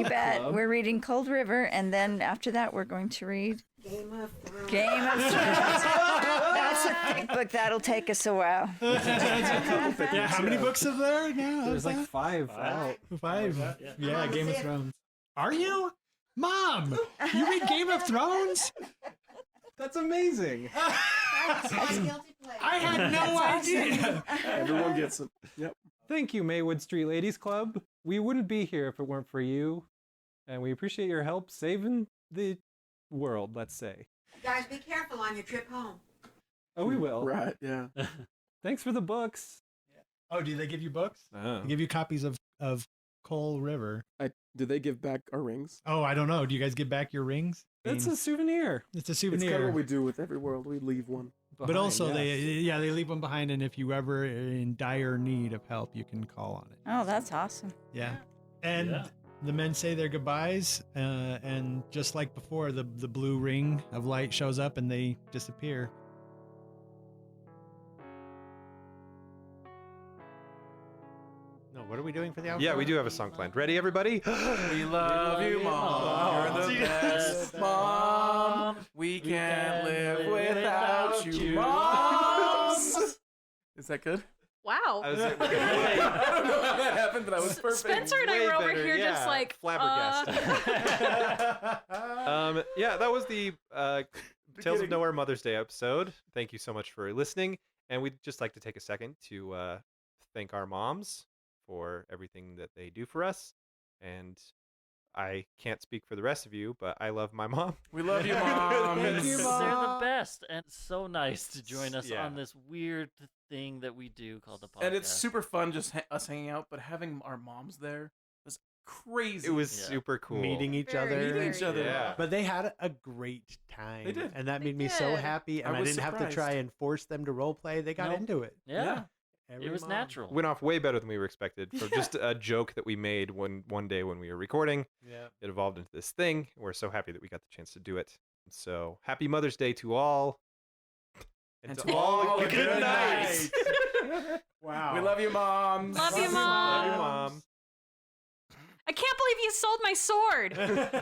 bet. We're reading Cold River, and then after that, we're going to read Game of Thrones. Game of Thrones. That's a thick book. That'll take us a while. Yeah, how many books are there now? There's like 5 out. 5. Yeah, Game of Thrones. Are you? Mom, you read Game of Thrones? That's amazing. I had no idea. Everyone gets it. Yep. Thank you, Maywood Street Ladies Club. We wouldn't be here if it weren't for you. And we appreciate your help saving the world, let's say. Guys, be careful on your trip home. Oh, we will. Right, yeah. Thanks for the books. Oh, do they give you books? Oh. They give you copies of Coal River. Do they give back our rings? Oh, I don't know. Do you guys give back your rings? It's a souvenir. It's a It's souvenir. kind of what we do with every world. We leave one. But Behind, also, yes. they leave them behind, and if you ever are in dire need of help, you can call on it. Oh, that's awesome. Yeah. And the men say their goodbyes, and just like before, the blue ring of light shows up, and they disappear. No, what are we doing for the outro? Yeah, we do have a song planned. Ready, everybody? We love you, Mom. You're the best, Mom. We can't live without you, Moms. Is that good? Wow. I don't know how that happened, but I was perfect. Spencer and I Way were over better, here yeah. just like Flabbergasted. Yeah, that was the Tales of Nowhere Mother's Day episode. Thank you so much for listening. And we'd just like to take a second to thank our moms for everything that they do for us. And I can't speak for the rest of you, but I love my mom. We love you, Mom. Thank you, They're Mom. the best, and so nice to join us Yeah. on this weird thing that we do called the podcast. And it's super fun just us hanging out, but having our moms there was crazy. It was super cool. Meeting each Very, other. Meeting each other. Yeah. But they had a great time. They did. And that They made me so did. happy. And I I, was didn't have to try surprised. and force them to role play. They got Nope. into it. Yeah, Every it was mom. natural. Went off way better than we were expected for just a joke that we made one day when we were recording. Yeah. It evolved into this thing. We're so happy that we got the chance to do it. So happy Mother's Day to all. And to all, good night. Wow. We love you, Moms. Love you, Love you, Mom. Mom. I can't believe you sold my sword.